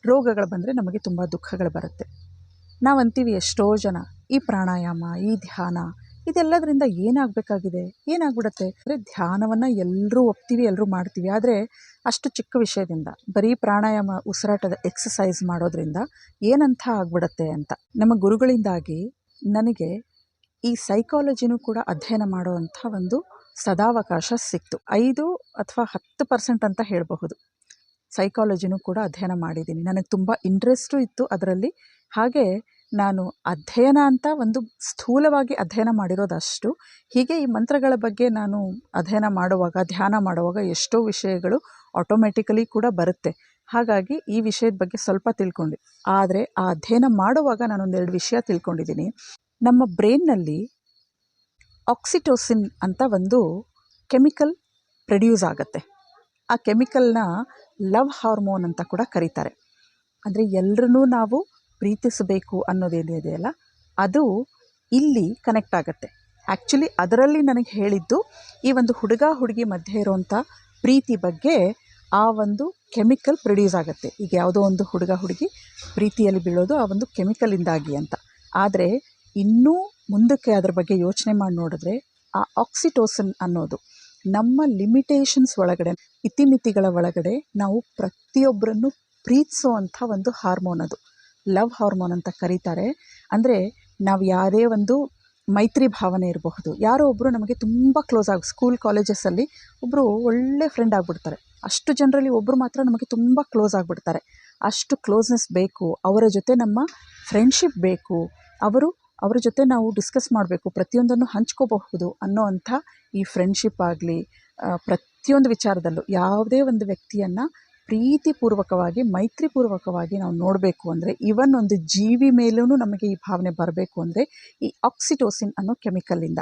ರೋಗಗಳು ಬಂದರೆ ನಮಗೆ ತುಂಬ ದುಃಖಗಳು ಬರುತ್ತೆ. ನಾವಂತೀವಿ ಎಷ್ಟೋ ಜನ ಈ ಪ್ರಾಣಾಯಾಮ, ಈ ಧ್ಯಾನ ಇದೆಲ್ಲದರಿಂದ ಏನಾಗಬೇಕಾಗಿದೆ, ಏನಾಗ್ಬಿಡುತ್ತೆ ಅಂದರೆ ಧ್ಯಾನವನ್ನು ಎಲ್ಲರೂ ಒಪ್ತೀವಿ, ಎಲ್ಲರೂ ಮಾಡ್ತೀವಿ. ಆದರೆ ಅಷ್ಟು ಚಿಕ್ಕ ವಿಷಯದಿಂದ ಬರೀ ಪ್ರಾಣಾಯಾಮ, ಉಸಿರಾಟದ ಎಕ್ಸಸೈಸ್ ಮಾಡೋದ್ರಿಂದ ಏನಂತ ಆಗ್ಬಿಡುತ್ತೆ ಅಂತ. ನಮ್ಮ ಗುರುಗಳಿಂದಾಗಿ ನನಗೆ ಈ ಸೈಕಾಲಜಿನೂ ಕೂಡ ಅಧ್ಯಯನ ಮಾಡುವಂಥ ಒಂದು ಸದಾವಕಾಶ ಸಿಕ್ತು. 5 ಅಥವಾ 10% ಅಂತ ಹೇಳಬಹುದು. ಸೈಕಾಲಜಿನೂ ಕೂಡ ಅಧ್ಯಯನ ಮಾಡಿದ್ದೀನಿ. ನನಗೆ ತುಂಬ ಇಂಟ್ರೆಸ್ಟು ಇತ್ತು ಅದರಲ್ಲಿ. ಹಾಗೆ ನಾನು ಅಧ್ಯಯನ ಅಂತ ಒಂದು ಸ್ಥೂಲವಾಗಿ ಅಧ್ಯಯನ ಮಾಡಿರೋದಷ್ಟು, ಹೀಗೆ ಈ ಮಂತ್ರಗಳ ಬಗ್ಗೆ ನಾನು ಅಧ್ಯಯನ ಮಾಡುವಾಗ, ಧ್ಯಾನ ಮಾಡುವಾಗ ಎಷ್ಟೋ ವಿಷಯಗಳು ಆಟೋಮೆಟಿಕಲಿ ಕೂಡ ಬರುತ್ತೆ. ಹಾಗಾಗಿ ಈ ವಿಷಯದ ಬಗ್ಗೆ ಸ್ವಲ್ಪ ತಿಳ್ಕೊಂಡೆ. ಆದರೆ ಆ ಅಧ್ಯಯನ ಮಾಡುವಾಗ ನಾನೊಂದೆರಡು ವಿಷಯ ತಿಳ್ಕೊಂಡಿದ್ದೀನಿ. ನಮ್ಮ ಬ್ರೈನ್ನಲ್ಲಿ ಆಕ್ಸಿಟೋಸಿನ್ ಅಂತ ಒಂದು ಕೆಮಿಕಲ್ ಪ್ರೊಡ್ಯೂಸ್ ಆಗುತ್ತೆ. ಆ ಕೆಮಿಕಲ್ನ ಲವ್ ಹಾರ್ಮೋನ್ ಅಂತ ಕೂಡ ಕರೀತಾರೆ. ಅಂದರೆ ಎಲ್ಲರನ್ನೂ ನಾವು ಪ್ರೀತಿಸಬೇಕು ಅನ್ನೋದೇನಿದೆಯಲ್ಲ, ಅದು ಇಲ್ಲಿ ಕನೆಕ್ಟ್ ಆಗುತ್ತೆ. ಆ್ಯಕ್ಚುಲಿ ಅದರಲ್ಲಿ ನನಗೆ ಹೇಳಿದ್ದು ಈ ಒಂದು ಹುಡುಗ ಹುಡುಗಿ ಮಧ್ಯೆ ಇರುವಂಥ ಪ್ರೀತಿ ಬಗ್ಗೆ ಆ ಒಂದು ಕೆಮಿಕಲ್ ಪ್ರೊಡ್ಯೂಸ್ ಆಗುತ್ತೆ. ಈಗ ಯಾವುದೋ ಒಂದು ಹುಡುಗ ಹುಡುಗಿ ಪ್ರೀತಿಯಲ್ಲಿ ಬೀಳೋದು ಆ ಒಂದು ಕೆಮಿಕಲಿಂದಾಗಿ ಅಂತ. ಆದರೆ ಇನ್ನೂ ಮುಂದಕ್ಕೆ ಅದರ ಬಗ್ಗೆ ಯೋಚನೆ ಮಾಡಿ ನೋಡಿದ್ರೆ ಆ ಆಕ್ಸಿಟೋಸಿನ್ ಅನ್ನೋದು ನಮ್ಮ ಲಿಮಿಟೇಷನ್ಸ್ ಒಳಗಡೆ, ಇತಿಮಿತಿಗಳ ಒಳಗಡೆ ನಾವು ಪ್ರತಿಯೊಬ್ಬರನ್ನು ಪ್ರೀತಿಸೋವಂಥ ಒಂದು ಹಾರ್ಮೋನ್. ಅದು ಲವ್ ಹಾರ್ಮೋನ್ ಅಂತ ಕರೀತಾರೆ. ಅಂದರೆ ನಾವು ಯಾರೇ ಒಂದು ಮೈತ್ರಿ ಭಾವನೆ ಇರಬಹುದು, ಯಾರೋ ಒಬ್ಬರು ನಮಗೆ ತುಂಬ ಕ್ಲೋಸ್ ಆಗಿ, ಸ್ಕೂಲ್ ಕಾಲೇಜಸ್ಸಲ್ಲಿ ಒಬ್ಬರು ಒಳ್ಳೆ ಫ್ರೆಂಡ್ ಆಗಿಬಿಡ್ತಾರೆ. ಅಷ್ಟು ಜನರಲ್ಲಿ ಒಬ್ಬರು ಮಾತ್ರ ನಮಗೆ ತುಂಬ ಕ್ಲೋಸ್ ಆಗಿಬಿಡ್ತಾರೆ. ಅಷ್ಟು ಕ್ಲೋಸ್ನೆಸ್ ಬೇಕು, ಅವರ ಜೊತೆ ನಮ್ಮ ಫ್ರೆಂಡ್ಶಿಪ್ ಬೇಕು, ಅವರ ಜೊತೆ ನಾವು ಡಿಸ್ಕಸ್ ಮಾಡಬೇಕು, ಪ್ರತಿಯೊಂದನ್ನು ಹಂಚ್ಕೋಬಹುದು ಅನ್ನೋ ಅಂಥ ಈ ಫ್ರೆಂಡ್ಶಿಪ್ ಆಗಲಿ, ಪ್ರತಿಯೊಂದು ವಿಚಾರದಲ್ಲೂ ಯಾವುದೇ ಒಂದು ವ್ಯಕ್ತಿಯನ್ನು ಪ್ರೀತಿಪೂರ್ವಕವಾಗಿ, ಮೈತ್ರಿಪೂರ್ವಕವಾಗಿ ನಾವು ನೋಡಬೇಕು ಅಂದರೆ, ಇವನ್ ಒಂದು ಜೀವಿ ಮೇಲೂ ನಮಗೆ ಈ ಭಾವನೆ ಬರಬೇಕು ಅಂದರೆ ಈ ಆಕ್ಸಿಟೋಸಿನ್ ಅನ್ನೋ ಕೆಮಿಕಲ್ಲಿಂದ.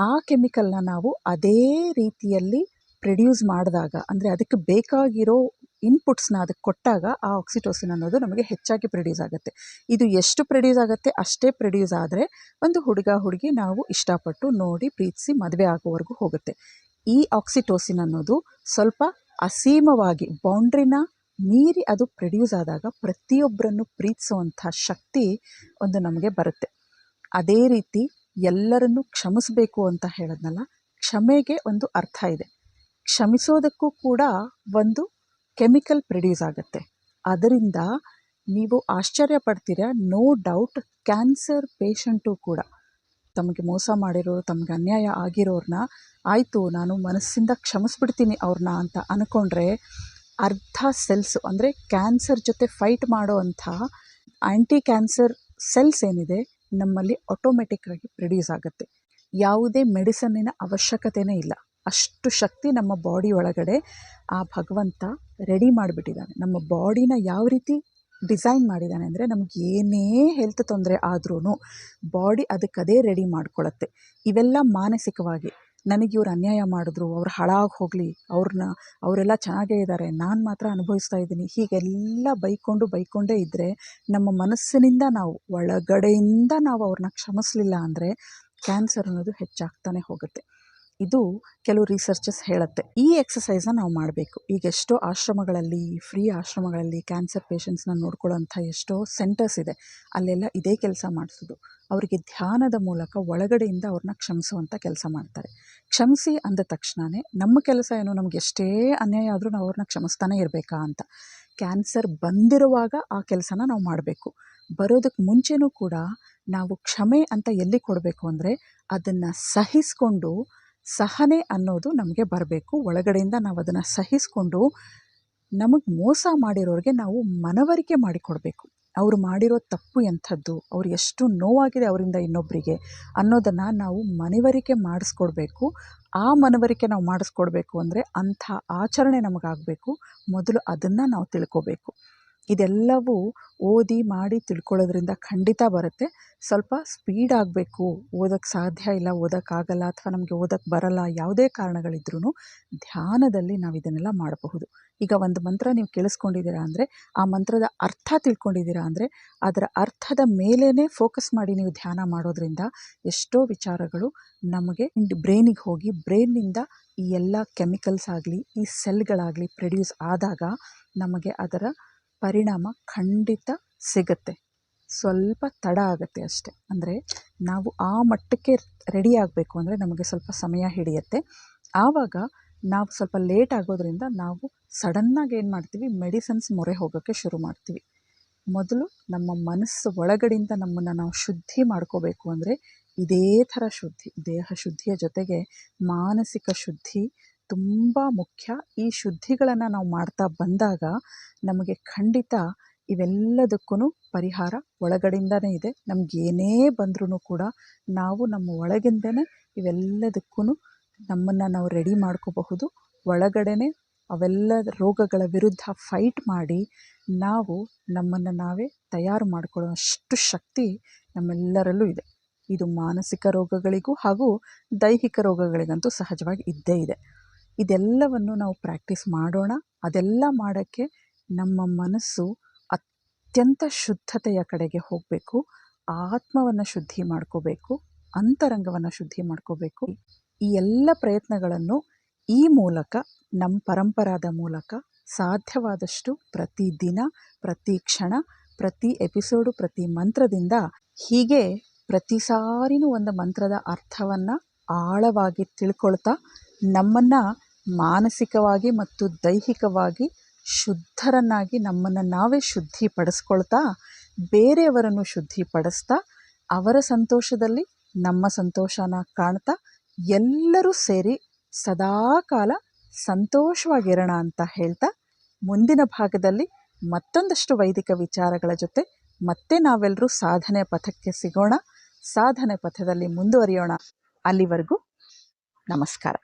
ಆ ಕೆಮಿಕಲ್ನ ನಾವು ಅದೇ ರೀತಿಯಲ್ಲಿ ಪ್ರೊಡ್ಯೂಸ್ ಮಾಡಿದಾಗ, ಅಂದರೆ ಅದಕ್ಕೆ ಬೇಕಾಗಿರೋ ಇನ್ಪುಟ್ಸ್ನ ಅದಕ್ಕೆ ಕೊಟ್ಟಾಗ ಆ ಆಕ್ಸಿಟೋಸಿನ್ ಅನ್ನೋದು ನಮಗೆ ಹೆಚ್ಚಾಗಿ ಪ್ರೊಡ್ಯೂಸ್ ಆಗುತ್ತೆ. ಇದು ಎಷ್ಟು ಪ್ರೊಡ್ಯೂಸ್ ಆಗುತ್ತೆ ಅಷ್ಟೇ ಪ್ರೊಡ್ಯೂಸ್ ಆದರೆ ಒಂದು ಹುಡುಗ ಹುಡುಗಿ ನಾವು ಇಷ್ಟಪಟ್ಟು ನೋಡಿ ಪ್ರೀತಿಸಿ ಮದುವೆ ಆಗೋವರೆಗೂ ಹೋಗುತ್ತೆ. ಈ ಆಕ್ಸಿಟೋಸಿನ್ ಅನ್ನೋದು ಸ್ವಲ್ಪ ಅಸೀಮವಾಗಿ ಬೌಂಡ್ರಿನ ಮೀರಿ ಅದು ಪ್ರೊಡ್ಯೂಸ್ ಆದಾಗ ಪ್ರತಿಯೊಬ್ಬರನ್ನು ಪ್ರೀತಿಸುವಂಥ ಶಕ್ತಿ ಒಂದು ನಮಗೆ ಬರುತ್ತೆ. ಅದೇ ರೀತಿ ಎಲ್ಲರನ್ನು ಕ್ಷಮಿಸಬೇಕು ಅಂತ ಹೇಳಿದ್ನಲ್ಲ, ಕ್ಷಮೆಗೆ ಒಂದು ಅರ್ಥ ಇದೆ. ಕ್ಷಮಿಸೋದಕ್ಕೂ ಕೂಡ ಒಂದು ಕೆಮಿಕಲ್ ಪ್ರೊಡ್ಯೂಸ್ ಆಗುತ್ತೆ. ಅದರಿಂದ ನೀವು ಆಶ್ಚರ್ಯ ಪಡ್ತೀರ, ನೋ ಡೌಟ್ ಕ್ಯಾನ್ಸರ್ ಪೇಷಂಟು ಕೂಡ ತಮಗೆ ಮೋಸ ಮಾಡಿರೋರು, ತಮಗೆ ಅನ್ಯಾಯ ಆಗಿರೋರನ್ನ ಆಯಿತು ನಾನು ಮನಸ್ಸಿಂದ ಕ್ಷಮಿಸ್ಬಿಡ್ತೀನಿ ಅವ್ರನ್ನ ಅಂತ ಅಂದ್ಕೊಂಡ್ರೆ, ಅರ್ಧ ಸೆಲ್ಸ್ ಅಂದರೆ ಕ್ಯಾನ್ಸರ್ ಜೊತೆ ಫೈಟ್ ಮಾಡೋ ಅಂಥ ಆ್ಯಂಟಿ ಕ್ಯಾನ್ಸರ್ ಸೆಲ್ಸ್ ಏನಿದೆ ನಮ್ಮಲ್ಲಿ ಆಟೋಮೆಟಿಕ್ಕಾಗಿ ಪ್ರೊಡ್ಯೂಸ್ ಆಗುತ್ತೆ. ಯಾವುದೇ ಮೆಡಿಸನ್ನಿನ ಅವಶ್ಯಕತೆಯೇ ಇಲ್ಲ. ಅಷ್ಟು ಶಕ್ತಿ ನಮ್ಮ ಬಾಡಿ ಒಳಗಡೆ ಆ ಭಗವಂತ ರೆಡಿ ಮಾಡಿಬಿಟ್ಟಿದ್ದಾನೆ. ನಮ್ಮ ಬಾಡಿನ ಯಾವ ರೀತಿ ಡಿಸೈನ್ ಮಾಡಿದ್ದಾನೆ ಅಂದರೆ, ನಮ್ಗೆ ಏನೇ ಹೆಲ್ತ್ ತೊಂದರೆ ಆದ್ರೂ ಬಾಡಿ ಅದಕ್ಕದೇ ರೆಡಿ ಮಾಡ್ಕೊಳ್ಳುತ್ತೆ. ಇವೆಲ್ಲ ಮಾನಸಿಕವಾಗಿ, ನನಗೆ ಇವ್ರು ಅನ್ಯಾಯ ಮಾಡಿದ್ರು, ಅವ್ರು ಹಾಳಾಗಿ ಹೋಗಲಿ, ಅವರೆಲ್ಲ ಚೆನ್ನಾಗೇ ಇದ್ದಾರೆ, ನಾನು ಮಾತ್ರ ಅನುಭವಿಸ್ತಾ ಇದ್ದೀನಿ, ಹೀಗೆಲ್ಲ ಬೈಕೊಂಡೇ ಇದ್ದರೆ ನಮ್ಮ ಮನಸ್ಸಿನಿಂದ ನಾವು ಒಳಗಡೆಯಿಂದ ನಾವು ಅವ್ರನ್ನ ಕ್ಷಮಿಸಲಿಲ್ಲ ಅಂದರೆ ಕ್ಯಾನ್ಸರ್ ಅನ್ನೋದು ಹೆಚ್ಚಾಗ್ತಾನೆ ಹೋಗುತ್ತೆ. ಇದು ಕೆಲವು ರಿಸರ್ಚಸ್ ಹೇಳುತ್ತೆ. ಈ ಎಕ್ಸಸೈಸ್ನ ನಾವು ಮಾಡಬೇಕು. ಈಗ ಎಷ್ಟೋ ಆಶ್ರಮಗಳಲ್ಲಿ, ಫ್ರೀ ಆಶ್ರಮಗಳಲ್ಲಿ ಕ್ಯಾನ್ಸರ್ ಪೇಷಂಟ್ಸ್ನ ನೋಡ್ಕೊಳ್ಳೋಂಥ ಎಷ್ಟೋ ಸೆಂಟರ್ಸ್ ಇದೆ. ಅಲ್ಲೆಲ್ಲ ಇದೇ ಕೆಲಸ ಮಾಡಿಸೋದು. ಅವರಿಗೆ ಧ್ಯಾನದ ಮೂಲಕ ಒಳಗಡೆಯಿಂದ ಅವ್ರನ್ನ ಕ್ಷಮಿಸುವಂಥ ಕೆಲಸ ಮಾಡ್ತಾರೆ. ಕ್ಷಮಿಸಿ ಅಂದ ತಕ್ಷಣವೇ ನಮ್ಮ ಕೆಲಸ ಏನು, ನಮ್ಗೆ ಎಷ್ಟೇ ಅನ್ಯಾಯ ಆದರೂ ನಾವು ಅವ್ರನ್ನ ಕ್ಷಮಿಸ್ತಾನೆ ಇರಬೇಕಾ ಅಂತ. ಕ್ಯಾನ್ಸರ್ ಬಂದಿರುವಾಗ ಆ ಕೆಲಸನ ನಾವು ಮಾಡಬೇಕು. ಬರೋದಕ್ಕೆ ಮುಂಚೆನೂ ಕೂಡ ನಾವು ಕ್ಷಮೆ ಅಂತ ಎಲ್ಲಿ ಕೊಡಬೇಕು ಅಂದರೆ, ಅದನ್ನು ಸಹಿಸ್ಕೊಂಡು, ಸಹನೆ ಅನ್ನೋದು ನಮಗೆ ಬರಬೇಕು. ಒಳಗಡೆಯಿಂದ ನಾವು ಅದನ್ನು ಸಹಿಸ್ಕೊಂಡು ನಮಗೆ ಮೋಸ ಮಾಡಿರೋರಿಗೆ ನಾವು ಮನವರಿಕೆ ಮಾಡಿಕೊಡ್ಬೇಕು. ಅವರು ಮಾಡಿರೋ ತಪ್ಪು ಎಂಥದ್ದು, ಅವ್ರು ಎಷ್ಟು ನೋವಾಗಿದೆ ಅವರಿಂದ ಇನ್ನೊಬ್ಬರಿಗೆ ಅನ್ನೋದನ್ನು ನಾವು ಮನವರಿಕೆ ಮಾಡಿಸ್ಕೊಡ್ಬೇಕು. ಆ ಮನವರಿಕೆ ನಾವು ಮಾಡಿಸ್ಕೊಡ್ಬೇಕು ಅಂದರೆ ಅಂಥ ಆಚರಣೆ ನಮಗಾಗಬೇಕು. ಮೊದಲು ಅದನ್ನು ನಾವು ತಿಳ್ಕೊಬೇಕು. ಇದೆಲ್ಲವೂ ಓದಿ ಮಾಡಿ ತಿಳ್ಕೊಳ್ಳೋದ್ರಿಂದ ಖಂಡಿತ ಬರುತ್ತೆ. ಸ್ವಲ್ಪ ಸ್ಪೀಡ್ ಆಗಬೇಕು, ಓದೋಕ್ಕೆ ಸಾಧ್ಯ ಇಲ್ಲ, ಓದೋಕ್ಕಾಗಲ್ಲ ಅಥವಾ ನಮಗೆ ಓದೋಕ್ಕೆ ಬರಲ್ಲ, ಯಾವುದೇ ಕಾರಣಗಳಿದ್ರೂ ಧ್ಯಾನದಲ್ಲಿ ನಾವು ಇದನ್ನೆಲ್ಲ ಮಾಡಬಹುದು. ಈಗ ಒಂದು ಮಂತ್ರ ನೀವು ಕೇಳಿಸ್ಕೊಂಡಿದ್ದೀರಾ ಅಂದರೆ, ಆ ಮಂತ್ರದ ಅರ್ಥ ತಿಳ್ಕೊಂಡಿದ್ದೀರಾ ಅಂದರೆ, ಅದರ ಅರ್ಥದ ಮೇಲೇ ಫೋಕಸ್ ಮಾಡಿ ನೀವು ಧ್ಯಾನ ಮಾಡೋದ್ರಿಂದ ಎಷ್ಟೋ ವಿಚಾರಗಳು ನಮಗೆ ಬ್ರೈನಿಗೆ ಹೋಗಿ ಬ್ರೈನ್ನಿಂದ ಈ ಎಲ್ಲ ಕೆಮಿಕಲ್ಸ್ ಆಗಲಿ ಈ ಸೆಲ್ಗಳಾಗಲಿ ಪ್ರೊಡ್ಯೂಸ್ ಆದಾಗ ನಮಗೆ ಅದರ ಪರಿಣಾಮ ಖಂಡಿತ ಸಿಗುತ್ತೆ. ಸ್ವಲ್ಪ ತಡ ಆಗುತ್ತೆ ಅಷ್ಟೆ. ಅಂದರೆ ನಾವು ಆ ಮಟ್ಟಕ್ಕೆ ರೆಡಿ ಆಗಬೇಕು ಅಂದರೆ ನಮಗೆ ಸ್ವಲ್ಪ ಸಮಯ ಹಿಡಿಯುತ್ತೆ. ಆವಾಗ ನಾವು ಸ್ವಲ್ಪ ಲೇಟ್ ಆಗೋದ್ರಿಂದ ನಾವು ಸಡನ್ನಾಗಿ ಏನು ಮಾಡ್ತೀವಿ, ಮೆಡಿಸಿನ್ಸ್ ಮೊರೆ ಹೋಗೋಕ್ಕೆ ಶುರು ಮಾಡ್ತೀವಿ. ಮೊದಲು ನಮ್ಮ ಮನಸ್ಸು ಒಳಗಡೆಯಿಂದ ನಮ್ಮನ್ನು ನಾವು ಶುದ್ಧಿ ಮಾಡ್ಕೋಬೇಕು ಅಂದರೆ ಇದೇ ಥರ ಶುದ್ಧಿ, ದೇಹ ಶುದ್ಧಿಯ ಜೊತೆಗೆ ಮಾನಸಿಕ ಶುದ್ಧಿ ತುಂಬ ಮುಖ್ಯ. ಈ ಶುದ್ಧಿಗಳನ್ನು ನಾವು ಮಾಡ್ತಾ ಬಂದಾಗ ನಮಗೆ ಖಂಡಿತ ಇವೆಲ್ಲದಕ್ಕೂ ಪರಿಹಾರ ಒಳಗಡೆಯಿಂದನೇ ಇದೆ. ನಮಗೇನೇ ಬಂದ್ರೂ ಕೂಡ ನಾವು ನಮ್ಮ ಒಳಗಿಂದನೇ ಇವೆಲ್ಲದಕ್ಕೂ ನಮ್ಮನ್ನು ನಾವು ರೆಡಿ ಮಾಡ್ಕೋಬಹುದು. ಒಳಗಡೆನೇ ಅವೆಲ್ಲ ರೋಗಗಳ ವಿರುದ್ಧ ಫೈಟ್ ಮಾಡಿ ನಾವು ನಮ್ಮನ್ನು ನಾವೇ ತಯಾರು ಮಾಡಿಕೊಳ್ಳೋ ಅಷ್ಟು ಶಕ್ತಿ ನಮ್ಮೆಲ್ಲರಲ್ಲೂ ಇದೆ. ಇದು ಮಾನಸಿಕ ರೋಗಗಳಿಗೂ ಹಾಗೂ ದೈಹಿಕ ರೋಗಗಳಿಗಂತೂ ಸಹಜವಾಗಿ ಇದ್ದೇ ಇದೆ. ಇದೆಲ್ಲವನ್ನು ನಾವು ಪ್ರಾಕ್ಟೀಸ್ ಮಾಡೋಣ. ಅದೆಲ್ಲ ಮಾಡೋಕ್ಕೆ ನಮ್ಮ ಮನಸ್ಸು ಅತ್ಯಂತ ಶುದ್ಧತೆಯ ಕಡೆಗೆ ಹೋಗಬೇಕು. ಆತ್ಮವನ್ನು ಶುದ್ಧಿ ಮಾಡ್ಕೋಬೇಕು, ಅಂತರಂಗವನ್ನು ಶುದ್ಧಿ ಮಾಡ್ಕೋಬೇಕು. ಈ ಎಲ್ಲ ಪ್ರಯತ್ನಗಳನ್ನು ಈ ಮೂಲಕ, ನಮ್ಮ ಪರಂಪರಾದ ಮೂಲಕ ಸಾಧ್ಯವಾದಷ್ಟು ಪ್ರತಿದಿನ, ಪ್ರತಿ ಕ್ಷಣ, ಪ್ರತಿ ಎಪಿಸೋಡು, ಪ್ರತಿ ಮಂತ್ರದಿಂದ ಹೀಗೆ ಪ್ರತಿ ಸಾರಿನೂ ಒಂದು ಮಂತ್ರದ ಅರ್ಥವನ್ನು ಆಳವಾಗಿ ತಿಳ್ಕೊಳ್ತಾ ನಮ್ಮನ್ನು ಮಾನಸಿಕವಾಗಿ ಮತ್ತು ದೈಹಿಕವಾಗಿ ಶುದ್ಧರನ್ನಾಗಿ ನಮ್ಮನ್ನು ನಾವೇ ಶುದ್ಧಿಪಡಿಸ್ಕೊಳ್ತಾ ಬೇರೆಯವರನ್ನು ಶುದ್ಧಿಪಡಿಸ್ತಾ ಅವರ ಸಂತೋಷದಲ್ಲಿ ನಮ್ಮ ಸಂತೋಷನ ಕಾಣ್ತಾ ಎಲ್ಲರೂ ಸೇರಿ ಸದಾಕಾಲ ಸಂತೋಷವಾಗಿರೋಣ ಅಂತ ಹೇಳ್ತಾ, ಮುಂದಿನ ಭಾಗದಲ್ಲಿ ಮತ್ತೊಂದಷ್ಟು ವೈದಿಕ ವಿಚಾರಗಳ ಜೊತೆ ಮತ್ತೆ ನಾವೆಲ್ಲರೂ ಸಾಧನೆ ಪಥಕ್ಕೆ ಸಿಗೋಣ, ಸಾಧನೆ ಪಥದಲ್ಲಿ ಮುಂದುವರಿಯೋಣ. ಅಲ್ಲಿವರೆಗೂ ನಮಸ್ಕಾರ.